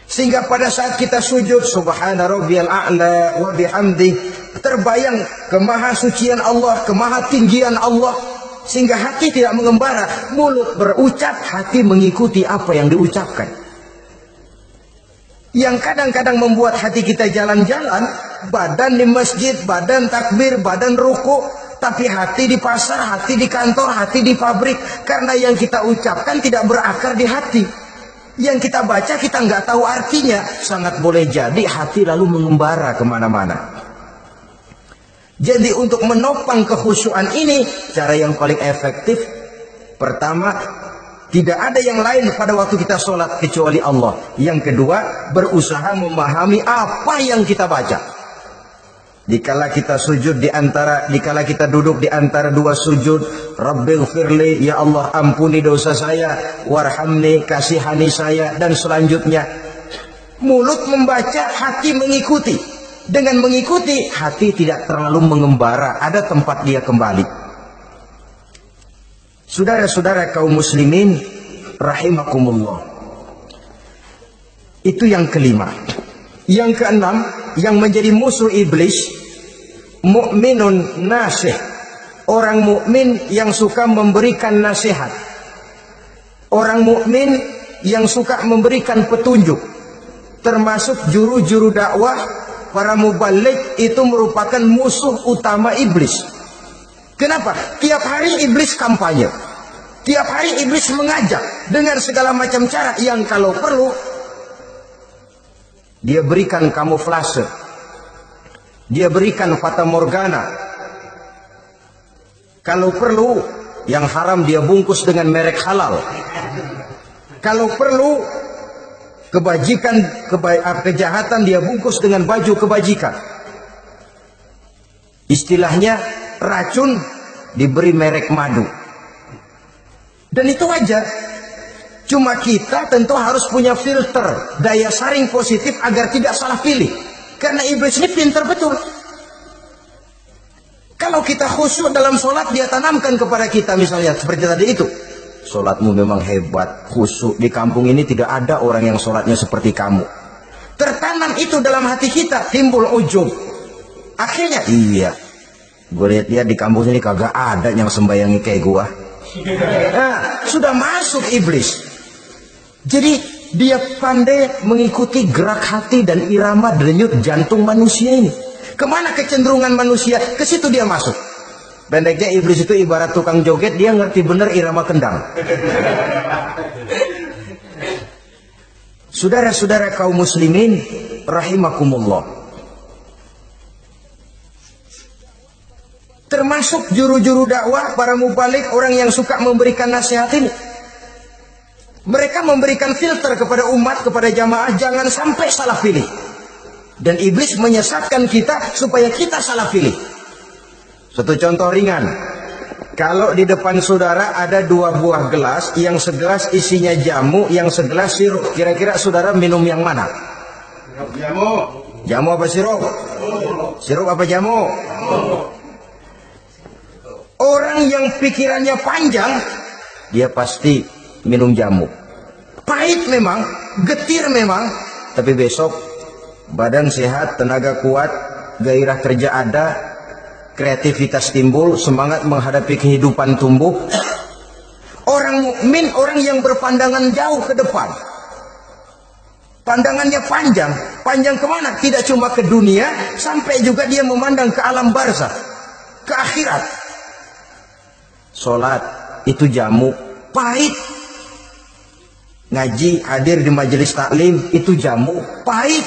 Speaker 1: Sehingga pada saat kita sujud, subhana rabbiyal a'la wa bihamdi, terbayang kemahasucian Allah, kemahatinggian Allah. Sehingga hati tidak mengembara, mulut berucap, hati mengikuti apa yang diucapkan. Yang kadang-kadang membuat hati kita jalan-jalan, badan di masjid, badan takbir, badan ruku, tapi hati di pasar, hati di kantor, hati di pabrik. Karena yang kita ucapkan tidak berakar di hati. Yang kita baca kita nggak tahu artinya. Sangat boleh jadi hati lalu mengembara kemana-mana. Jadi untuk menopang kekhusyuan ini, cara yang paling efektif, pertama, tidak ada yang lain pada waktu kita sholat kecuali Allah. Yang kedua, berusaha memahami apa yang kita baca. Dikala kita sujud dikala kita duduk di antara dua sujud, Rabbighfirli, ya Allah ampuni dosa saya, warhamni, kasihani saya, dan selanjutnya. Mulut membaca, hati mengikuti. Dengan mengikuti, hati tidak terlalu mengembara, ada tempat dia kembali. Saudara-saudara kaum muslimin rahimakumullah. Itu yang kelima. Yang keenam, yang menjadi musuh iblis, mukminun nasih. Orang mukmin yang suka memberikan nasihat. Orang mukmin yang suka memberikan petunjuk. Termasuk juru-juru dakwah, para mubaligh itu merupakan musuh utama iblis. Kenapa? Tiap hari iblis kampanye. Tiap hari iblis mengajak dengan segala macam cara yang kalau perlu dia berikan kamuflase. Dia berikan fata morgana. Kalau perlu yang haram dia bungkus dengan merek halal. Kalau perlu kejahatan dia bungkus dengan baju kebajikan. Istilahnya racun diberi merek madu. Dan itu wajar. Cuma kita tentu harus punya filter, daya saring positif agar tidak salah pilih. Karena iblis ini pintar betul. Kalau kita khusyuk dalam sholat, dia tanamkan kepada kita misalnya seperti tadi itu. Sholatmu memang hebat, khusyuk. Di kampung ini tidak ada orang yang sholatnya seperti kamu. Tertanam itu dalam hati kita, timbul ujub. Akhirnya, iya, gue lihat di kampung ini kagak ada yang sembayangi kayak gua. Nah, sudah masuk iblis. Jadi dia pandai mengikuti gerak hati dan irama denyut jantung manusia ini. Kemana kecenderungan manusia, ke situ dia masuk. Pendeknya iblis itu ibarat tukang joget, dia ngerti bener irama kendang. Saudara-saudara kaum muslimin rahimakumullah. Termasuk juru-juru dakwah, para mubaligh, orang yang suka memberikan nasihat ini. Mereka memberikan filter kepada umat, kepada jamaah, jangan sampai salah pilih. Dan iblis menyesatkan kita supaya kita salah pilih. Satu contoh ringan. Kalau di depan saudara ada dua buah gelas, yang segelas isinya jamu, yang segelas sirup. Kira-kira saudara minum yang mana?
Speaker 2: Jamu.
Speaker 1: Jamu apa sirup? Sirup apa jamu? Orang yang pikirannya panjang, dia pasti minum jamu. Pahit memang, getir memang, tapi besok badan sehat, tenaga kuat, gairah kerja ada, kreativitas timbul, semangat menghadapi kehidupan tumbuh. Orang mukmin, orang yang berpandangan jauh ke depan. Pandangannya panjang. Panjang kemana? Tidak cuma ke dunia, sampai juga dia memandang ke alam barzakh, ke akhirat. Sholat itu jamu, pahit. Ngaji, hadir di majelis taklim, itu jamu, pahit.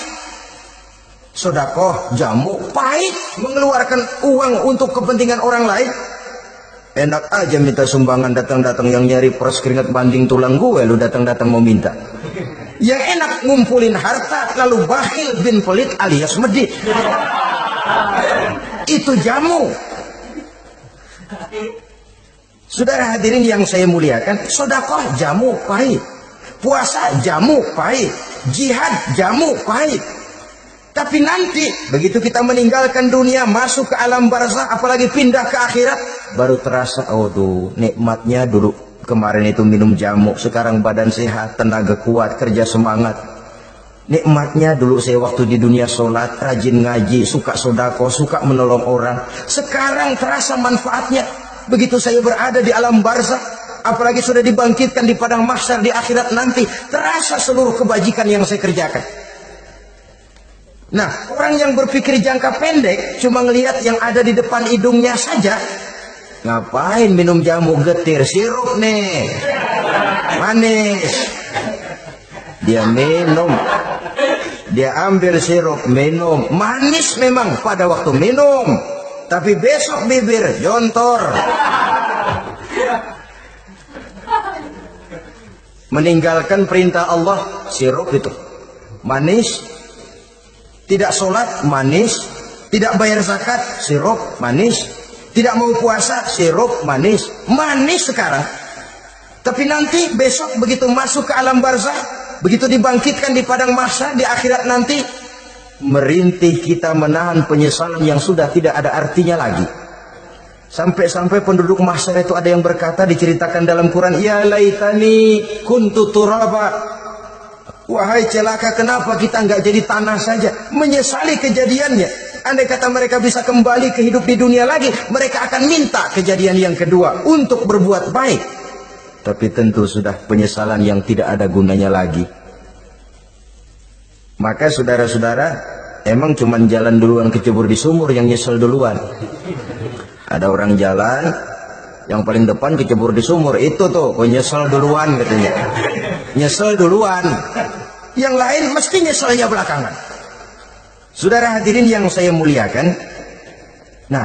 Speaker 1: Sedekah, jamu, pahit. Mengeluarkan uang untuk kepentingan orang lain, enak aja minta sumbangan, datang-datang yang nyari pers keringat banding tulang gue, lu datang-datang mau minta. Yang enak ngumpulin harta, lalu bakhil bin pelit alias medit. Itu jamu. Saudara hadirin yang saya muliakan, sedekah jamu pahit, puasa jamu pahit, jihad jamu pahit. Tapi nanti begitu kita meninggalkan dunia, masuk ke alam barzakh, apalagi pindah ke akhirat, baru terasa, oh tuh nikmatnya dulu kemarin itu minum jamu, sekarang badan sehat, tenaga kuat, kerja semangat. Nikmatnya dulu saya waktu di dunia sholat, rajin ngaji, suka sedekah, suka menolong orang. Sekarang terasa manfaatnya. Begitu saya berada di alam barzakh, apalagi sudah dibangkitkan di padang mahsyar di akhirat nanti, terasa seluruh kebajikan yang saya kerjakan. Nah, orang yang berpikir jangka pendek cuma ngelihat yang ada di depan hidungnya saja. Ngapain minum jamu getir, sirup nih, manis. Dia minum, dia ambil sirup, minum, manis memang pada waktu minum, tapi besok bibir jontor. Meninggalkan perintah Allah, sirup itu manis. Tidak sholat, manis. Tidak bayar zakat, sirup, manis. Tidak mau puasa, sirup, manis. Manis sekarang. Tapi nanti besok begitu masuk ke alam barzah, begitu dibangkitkan di padang mahsyar di akhirat nanti, merintih kita menahan penyesalan yang sudah tidak ada artinya lagi. Sampai-sampai penduduk mahsyar itu ada yang berkata, diceritakan dalam Quran, ya laitani kuntu turaba. Wahai celaka, kenapa kita nggak jadi tanah saja? Menyesali kejadiannya. Andai kata mereka bisa kembali ke hidup di dunia lagi, mereka akan minta kejadian yang kedua untuk berbuat baik. Tapi tentu sudah penyesalan yang tidak ada gunanya lagi. Maka saudara-saudara, emang cuman jalan duluan kecebur di sumur yang nyesel duluan. Ada orang jalan, yang paling depan kecebur di sumur, itu tuh nyesel duluan katanya. Nyesel duluan. Yang lain mesti nyeselnya belakangan. Saudara hadirin yang saya muliakan, nah,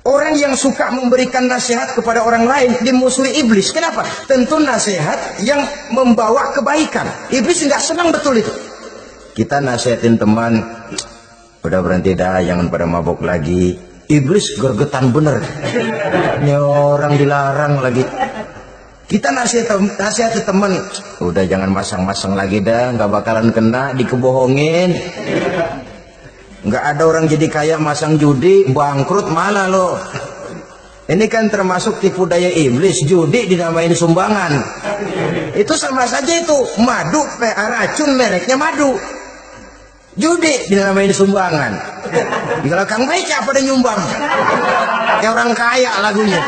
Speaker 1: orang yang suka memberikan nasihat kepada orang lain dimusuhi iblis. Kenapa? Tentu nasihat yang membawa kebaikan. Iblis nggak senang betul itu. Kita nasihatin teman, udah berhenti dah, jangan pada mabok lagi. Iblis gergetan bener. Ini orang dilarang lagi. Kita nasihat teman, udah jangan masang-masang lagi dah, nggak bakalan kena, dikebohongin. Nggak ada orang jadi kaya masang judi, bangkrut malah loh. Ini kan termasuk tipu daya iblis, judi dinamain sumbangan. Itu sama saja itu, madu, racun mereknya madu. Judi dinamain sumbangan. Kalau Kang Beca pada nyumbang, kayak orang kaya lagunya.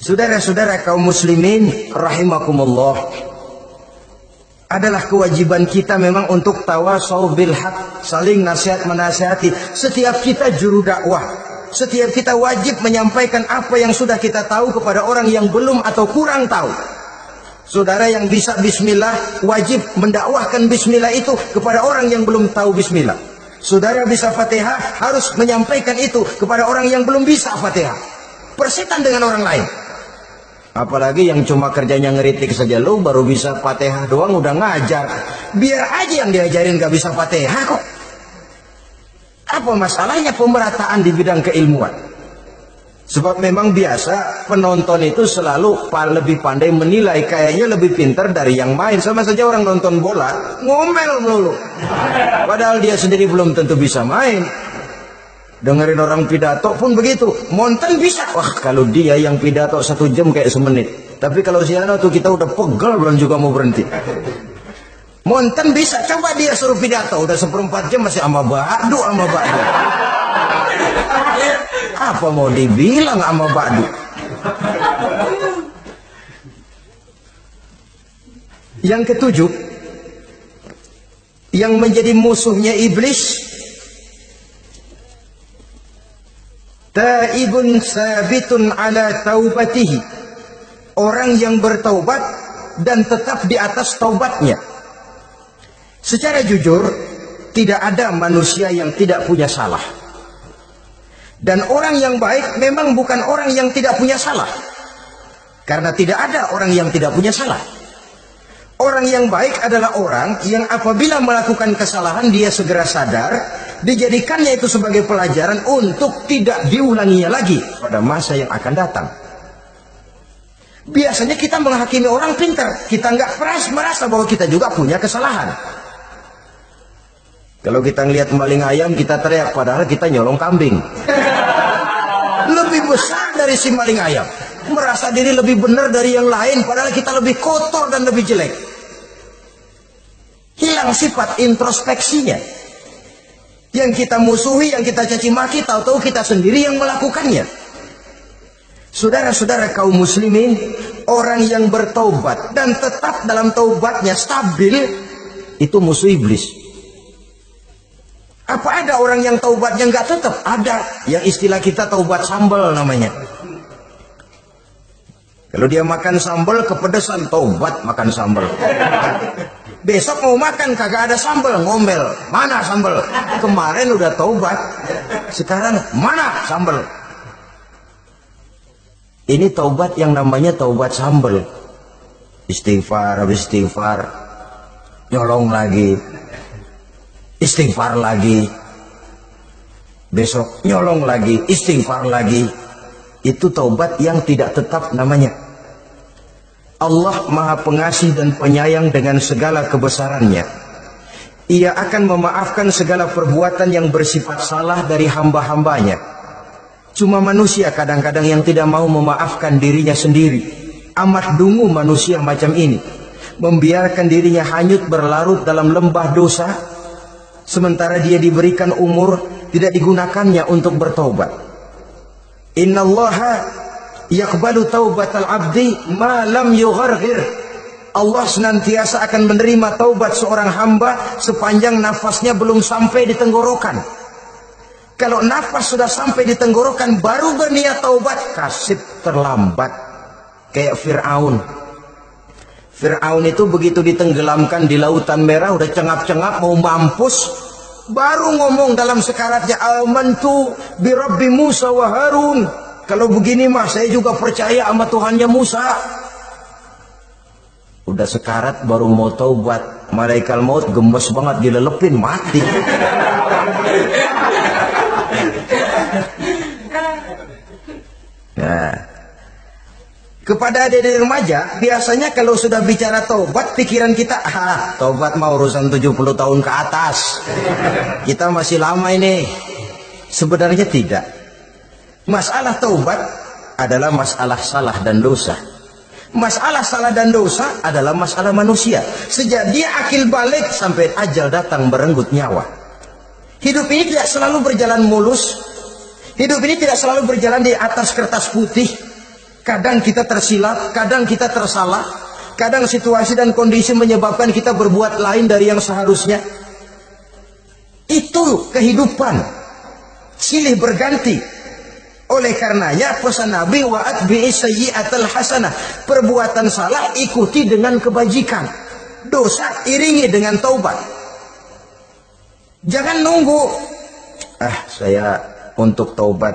Speaker 1: Saudara-saudara kaum muslimin rahimakumullah, adalah kewajiban kita memang untuk tawasau bil haq, saling nasihat menasihati. Setiap kita juru dakwah, setiap kita wajib menyampaikan apa yang sudah kita tahu kepada orang yang belum atau kurang tahu. Saudara yang bisa bismillah wajib mendakwahkan bismillah itu kepada orang yang belum tahu bismillah. Saudara bisa Fatihah harus menyampaikan itu kepada orang yang belum bisa Fatihah. Persetan dengan orang lain. Apalagi yang cuma kerjanya ngeritik saja, lu baru bisa Fatihah doang udah ngajar. Biar aja yang diajarin gak bisa Fatihah kok. Apa masalahnya pemerataan di bidang keilmuan? Sebab memang biasa penonton itu selalu lebih pandai menilai, kayaknya lebih pintar dari yang main. Sama saja orang nonton bola ngomel melulu, padahal dia sendiri belum tentu bisa main. Dengerin orang pidato pun begitu, monten bisa. Wah, kalau dia yang pidato 1 jam kayak semenit. Tapi kalau si Ano tuh kita udah pegel belum juga mau berhenti. Monten bisa, coba dia suruh pidato udah 1/4 jam masih ama badu. Apa mau dibilang ama badu? Yang ketujuh, yang menjadi musuhnya iblis, taibun sabitun ala taubatihi, orang yang bertaubat dan tetap di atas taubatnya. Secara jujur, tidak ada manusia yang tidak punya salah. Dan orang yang baik memang bukan orang yang tidak punya salah. Karena tidak ada orang yang tidak punya salah. Orang yang baik adalah orang yang apabila melakukan kesalahan dia segera sadar, dijadikannya itu sebagai pelajaran untuk tidak diulanginya lagi pada masa yang akan datang. Biasanya kita menghakimi orang pintar, kita nggak merasa bahwa kita juga punya kesalahan. Kalau kita ngelihat maling ayam kita teriak, padahal kita nyolong kambing. Lebih besar dari si maling ayam, merasa diri lebih benar dari yang lain, padahal kita lebih kotor dan lebih jelek. Hilang sifat introspeksinya. Yang kita musuhi, yang kita caci maki, tahu-tahu kita sendiri yang melakukannya. Saudara-saudara kaum muslimin, orang yang bertaubat dan tetap dalam taubatnya stabil, itu musuh iblis. Apa ada orang yang taubatnya nggak tetap? Ada. Yang istilah kita taubat sambal namanya. Kalau dia makan sambal kepedesan, taubat makan sambal. Besok mau makan kagak ada sambal, ngomel. Mana sambal? Kemarin udah taubat, sekarang mana sambal? Ini taubat yang namanya taubat sambal. Istighfar, habis istighfar, nyolong lagi, istighfar lagi, besok nyolong lagi, istighfar lagi. Itu taubat yang tidak tetap namanya. Allah Maha Pengasih dan Penyayang dengan segala kebesarannya. Ia akan memaafkan segala perbuatan yang bersifat salah dari hamba-hambanya. Cuma manusia kadang-kadang yang tidak mau memaafkan dirinya sendiri. Amat dungu manusia macam ini, membiarkan dirinya hanyut berlarut dalam lembah dosa, sementara dia diberikan umur tidak digunakannya untuk bertaubat. Innallaha yaqbalu taubatal abdi ma lam yugharghir. Allah senantiasa akan menerima taubat seorang hamba sepanjang nafasnya belum sampai di tenggorokan. Kalau nafas sudah sampai di tenggorokan baru berniat taubat, kasih terlambat. Kayak Fir'aun. Fir'aun itu begitu ditenggelamkan di lautan merah, udah cengap-cengap mau mampus, baru ngomong dalam sekaratnya, amantu bi Rabbi Musa wa Harun. Kalau begini mah saya juga percaya sama Tuhannya Musa. Udah sekarat baru mau taubat, malaikat maut gemes banget, dilelepin, mati. Nah, kepada adik-adik remaja, biasanya kalau sudah bicara taubat, pikiran kita, taubat mau urusan 70 tahun ke atas. Kita masih lama ini. Sebenarnya tidak. Masalah taubat adalah masalah salah dan dosa. Masalah salah dan dosa adalah masalah manusia. Sejak dia akil balik sampai ajal datang merenggut nyawa. Hidup ini tidak selalu berjalan mulus. Hidup ini tidak selalu berjalan di atas kertas putih. Kadang kita tersilap, kadang kita tersalah. Kadang situasi dan kondisi menyebabkan kita berbuat lain dari yang seharusnya. Itu kehidupan. Silih berganti. Oleh karenanya pesan Nabi, wa atbi'i sayyi'atal hasanah. Perbuatan salah ikuti dengan kebajikan. Dosa iringi dengan taubat. Jangan nunggu. Saya untuk taubat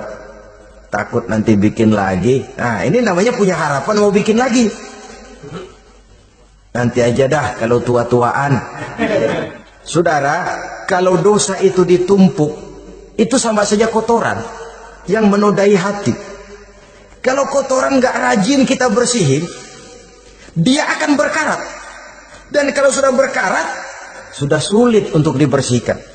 Speaker 1: takut nanti bikin lagi. Nah, ini namanya punya harapan mau bikin lagi. Nanti aja dah kalau tua-tuaan. Saudara, kalau dosa itu ditumpuk, itu sama saja kotoran yang menodai hati. Kalau kotoran nggak rajin kita bersihin, dia akan berkarat. Dan kalau sudah berkarat, sudah sulit untuk dibersihkan.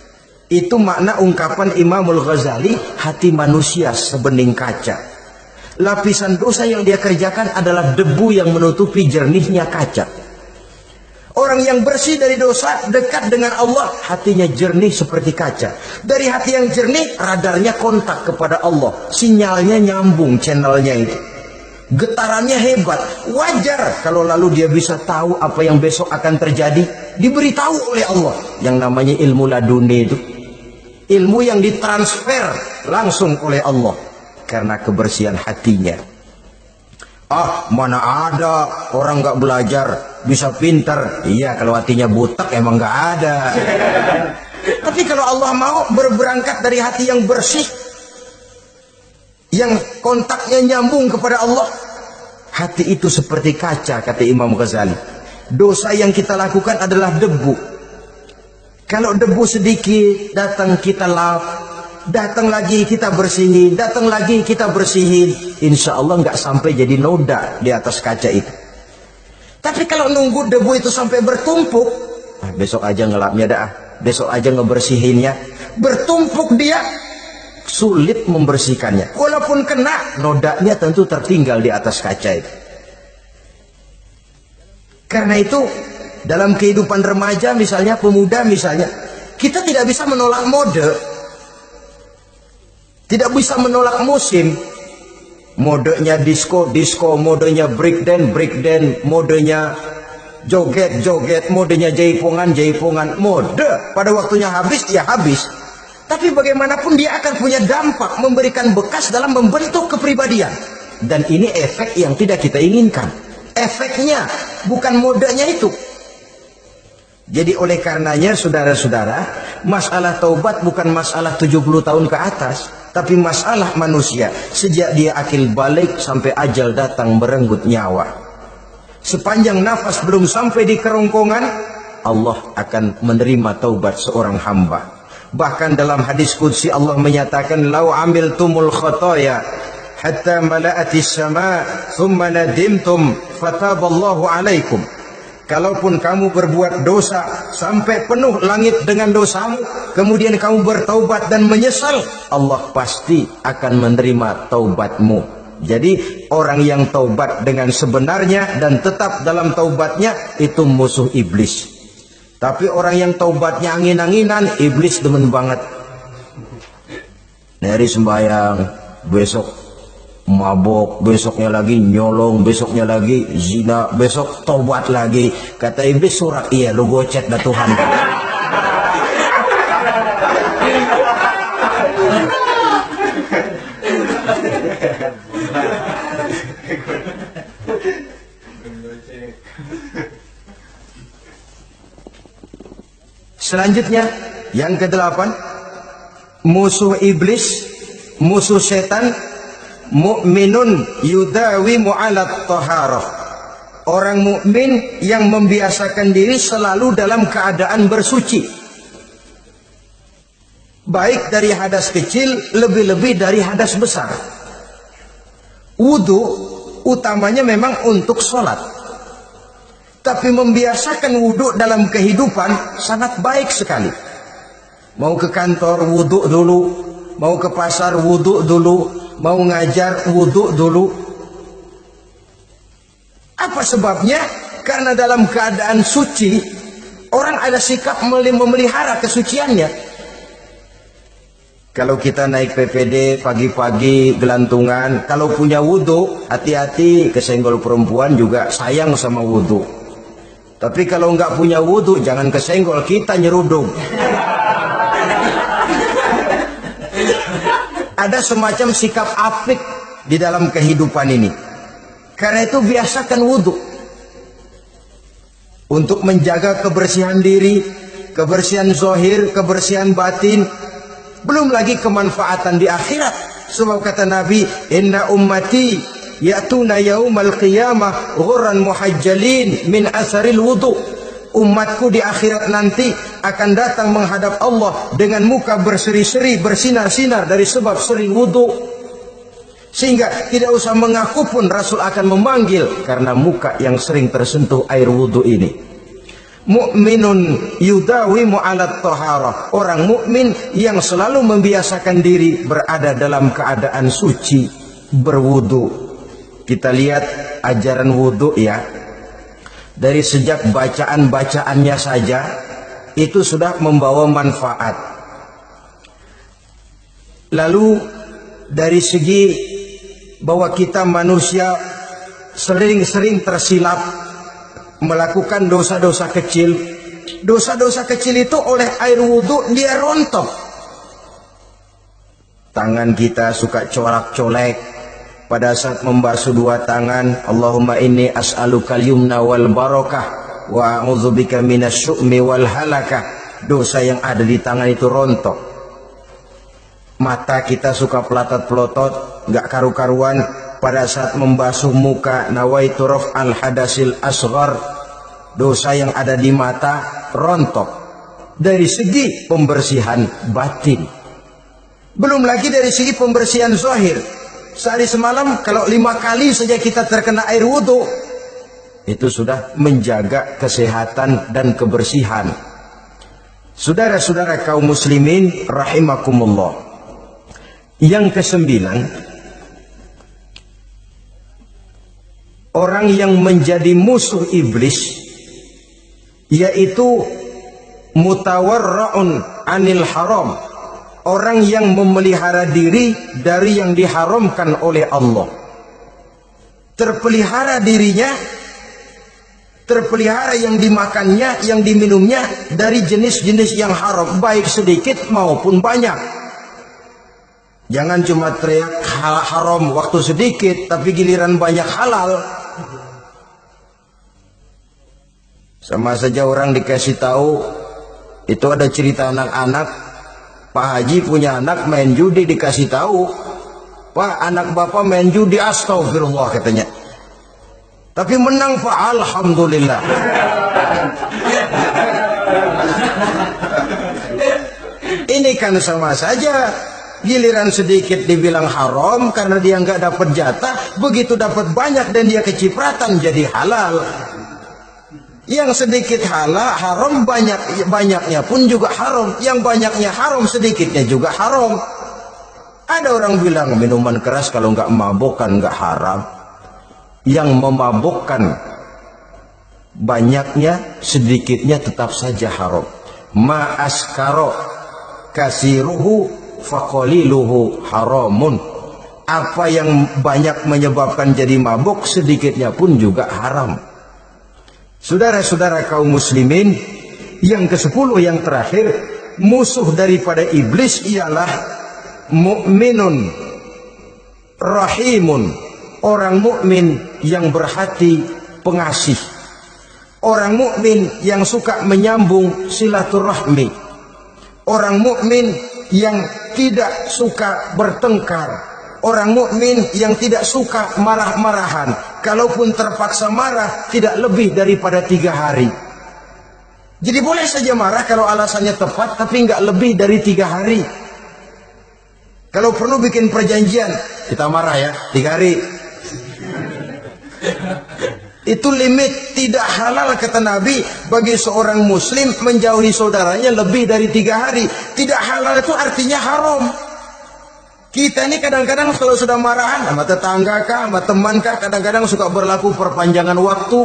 Speaker 1: Itu makna ungkapan Imamul Ghazali, hati manusia sebening kaca. Lapisan dosa yang dia kerjakan adalah debu yang menutupi jernihnya kaca. Orang yang bersih dari dosa dekat dengan Allah, hatinya jernih seperti kaca. Dari hati yang jernih, radarnya kontak kepada Allah. Sinyalnya nyambung channelnya itu. Getarannya hebat. Wajar kalau lalu dia bisa tahu apa yang besok akan terjadi. Diberitahu oleh Allah. Yang namanya ilmu laduni itu. Ilmu yang ditransfer langsung oleh Allah karena kebersihan hatinya. Mana ada orang nggak belajar bisa pintar? Iya, kalau hatinya butek emang nggak ada. Tapi kalau Allah mau berberangkat dari hati yang bersih, yang kontaknya nyambung kepada Allah, hati itu seperti kaca, kata Imam Ghazali. Dosa yang kita lakukan adalah debu. Kalau debu sedikit datang kita lap, datang lagi kita bersihin, datang lagi kita bersihin, insya Allah nggak sampai jadi noda di atas kaca itu. Tapi kalau nunggu debu itu sampai bertumpuk, besok aja ngelapnya dah, besok aja ngebersihinnya, bertumpuk dia, sulit membersihkannya. Walaupun kena, nodanya tentu tertinggal di atas kaca itu. Karena itu dalam kehidupan remaja misalnya, pemuda misalnya, kita tidak bisa menolak mode, tidak bisa menolak musim. modenya disco, modenya breakdance, modenya joget, modenya jaipongan, mode pada waktunya habis, ya habis. Tapi bagaimanapun dia akan punya dampak, memberikan bekas dalam membentuk kepribadian. Dan ini efek yang tidak kita inginkan. Efeknya, bukan modenya itu. Jadi oleh karenanya saudara-saudara, masalah taubat bukan masalah 70 tahun ke atas, tapi masalah manusia sejak dia akil balik sampai ajal datang merenggut nyawa. Sepanjang nafas belum sampai di kerongkongan, Allah akan menerima taubat seorang hamba. Bahkan dalam hadis qudsi Allah menyatakan, "Lau amiltumul khotoya hatta mala'atis sama thumma nadimtum fataballahu alaikum." Kalaupun kamu berbuat dosa sampai penuh langit dengan dosamu, kemudian kamu bertaubat dan menyesal, Allah pasti akan menerima taubatmu. Jadi orang yang taubat dengan sebenarnya dan tetap dalam taubatnya itu musuh iblis. Tapi orang yang taubatnya angin-anginan, iblis demen banget. Dari sembahyang, besok mabok, besoknya lagi nyolong, besoknya lagi zina, besok taubat lagi. Kata iblis, surat, iya lu gocet dah Tuhan. Selanjutnya yang ke-8, musuh iblis, musuh setan, mu'minun yudawimu 'ala taharah. Orang mukmin yang membiasakan diri selalu dalam keadaan bersuci. Baik dari hadas kecil, lebih-lebih dari hadas besar. Wudu utamanya memang untuk sholat. Tapi membiasakan wudu dalam kehidupan sangat baik sekali. Mau ke kantor wudu dulu, mau ke pasar wudu dulu, mau ngajar wudu dulu. Apa sebabnya? Karena dalam keadaan suci, orang ada sikap memelihara kesuciannya. Kalau kita naik PPD pagi-pagi gelantungan, kalau punya wudu, hati-hati kesenggol perempuan juga sayang sama wudu. Tapi kalau nggak punya wudu, jangan kesenggol, kita nyerudung. Ada semacam sikap apik di dalam kehidupan ini. Karena itu biasakan wudu. Untuk menjaga kebersihan diri, kebersihan zahir, kebersihan batin. Belum lagi kemanfaatan di akhirat. Sebab kata Nabi, "Inna ummati ya'tuna yaumal qiyamah ghurran muhajjalin min asaril wudu." Umatku di akhirat nanti akan datang menghadap Allah dengan muka berseri-seri, bersinar-sinar dari sebab sering wudu. Sehingga tidak usah mengaku pun Rasul akan memanggil karena muka yang sering tersentuh air wudu ini. Mu'minun yudawimu 'ala taharah. Orang mukmin yang selalu membiasakan diri berada dalam keadaan suci, berwudu. Kita lihat ajaran wudu ya. Dari sejak bacaan-bacaannya saja itu sudah membawa manfaat. Lalu dari segi bahwa kita manusia sering-sering tersilap melakukan dosa-dosa kecil. Dosa-dosa kecil itu oleh air wudu dia rontok. Tangan kita suka colak-colek. Pada saat membasuh dua tangan, Allahumma inni as'alukal yumna wal barakah wa a'udzubika minasyu'mi wal halakah. Dosa yang ada di tangan itu rontok. Mata kita suka pelotot-pelotot, gak karu-karuan. Pada saat membasuh muka, nawaitu raf'al hadasil asghar. Dosa yang ada di mata rontok. Dari segi pembersihan batin. Belum lagi dari segi pembersihan zahir. Sehari semalam kalau 5 kali saja kita terkena air wudu, itu sudah menjaga kesehatan dan kebersihan. Saudara-saudara kaum muslimin rahimakumullah. Yang ke-9, orang yang menjadi musuh iblis yaitu mutawarra'un anil haram. Orang yang memelihara diri dari yang diharamkan oleh Allah. terpelihara dirinya, terpelihara yang dimakannya, yang diminumnya dari jenis-jenis yang haram, baik sedikit maupun banyak. Jangan cuma teriak haram waktu sedikit, tapi giliran banyak halal. Sama saja orang dikasih tahu, itu ada cerita anak-anak, Pak Haji punya anak main judi, dikasih tahu, Pak, anak bapak main judi, astagfirullah katanya. Tapi menang Pak, alhamdulillah. Ini kan sama saja, giliran sedikit dibilang haram karena dia nggak dapat jatah, begitu dapat banyak dan dia kecipratan jadi halal. Yang sedikit halal haram, banyaknya pun juga haram. Yang banyaknya haram, sedikitnya juga haram. Ada orang bilang minuman keras kalau nggak mabukkan nggak haram. Yang memabukkan banyaknya, sedikitnya tetap saja haram. Ma askaro kasiruhu faqaliluhu haramun. Apa yang banyak menyebabkan jadi mabuk, sedikitnya pun juga haram. Saudara-saudara kaum muslimin, yang ke-10 yang terakhir, musuh daripada iblis ialah mukminun rahimun, orang mukmin yang berhati pengasih, orang mukmin yang suka menyambung silaturahmi, orang mukmin yang tidak suka bertengkar, orang mukmin yang tidak suka marah-marahan. Kalaupun terpaksa marah, tidak lebih daripada 3 hari. Jadi boleh saja marah kalau alasannya tepat, tapi nggak lebih dari 3 hari. Kalau perlu bikin perjanjian, kita marah ya 3 hari. Itu limit, tidak halal kata Nabi bagi seorang muslim menjauhi saudaranya lebih dari 3 hari. Tidak halal itu artinya haram. Kita ini kadang-kadang kalau sudah marahan sama tetangga kah, sama teman kah, kadang-kadang suka berlaku perpanjangan waktu.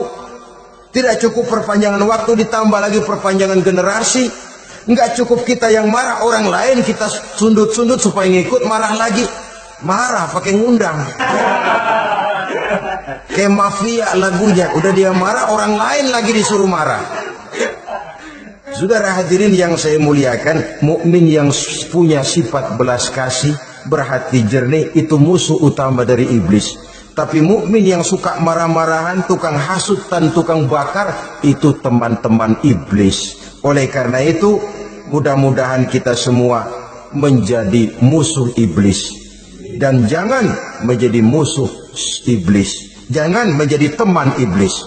Speaker 1: Tidak cukup perpanjangan waktu, ditambah lagi perpanjangan generasi. Enggak cukup kita yang marah, orang lain kita sundut-sundut supaya ngikut marah lagi. Marah pakai ngundang. Kayak mafia lagunya, udah dia marah, orang lain lagi disuruh marah. Saudara hadirin yang saya muliakan, mukmin yang punya sifat belas kasih, berhati jernih, itu musuh utama dari iblis. Tapi mukmin yang suka marah-marahan, tukang hasut dan tukang bakar, itu teman-teman iblis. Oleh karena itu, mudah-mudahan kita semua menjadi musuh iblis, dan jangan menjadi musuh iblis, jangan menjadi teman iblis.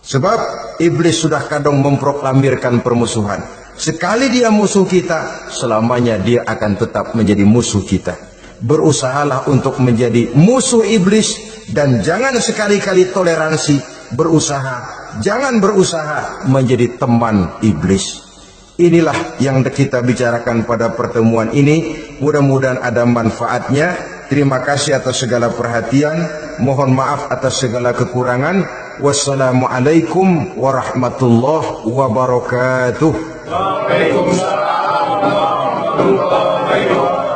Speaker 1: Sebab iblis sudah kadang memproklamirkan permusuhan. Sekali dia musuh kita, selamanya dia akan tetap menjadi musuh kita. Berusahalah untuk menjadi musuh iblis, dan jangan sekali-kali toleransi. Jangan berusaha menjadi teman iblis. Inilah yang kita bicarakan pada pertemuan ini. Mudah-mudahan ada manfaatnya. Terima kasih atas segala perhatian. Mohon maaf atas segala kekurangan. Wassalamualaikum warahmatullahi wabarakatuh.
Speaker 2: Waalaikumsalam warahmatullahi wabarakatuh.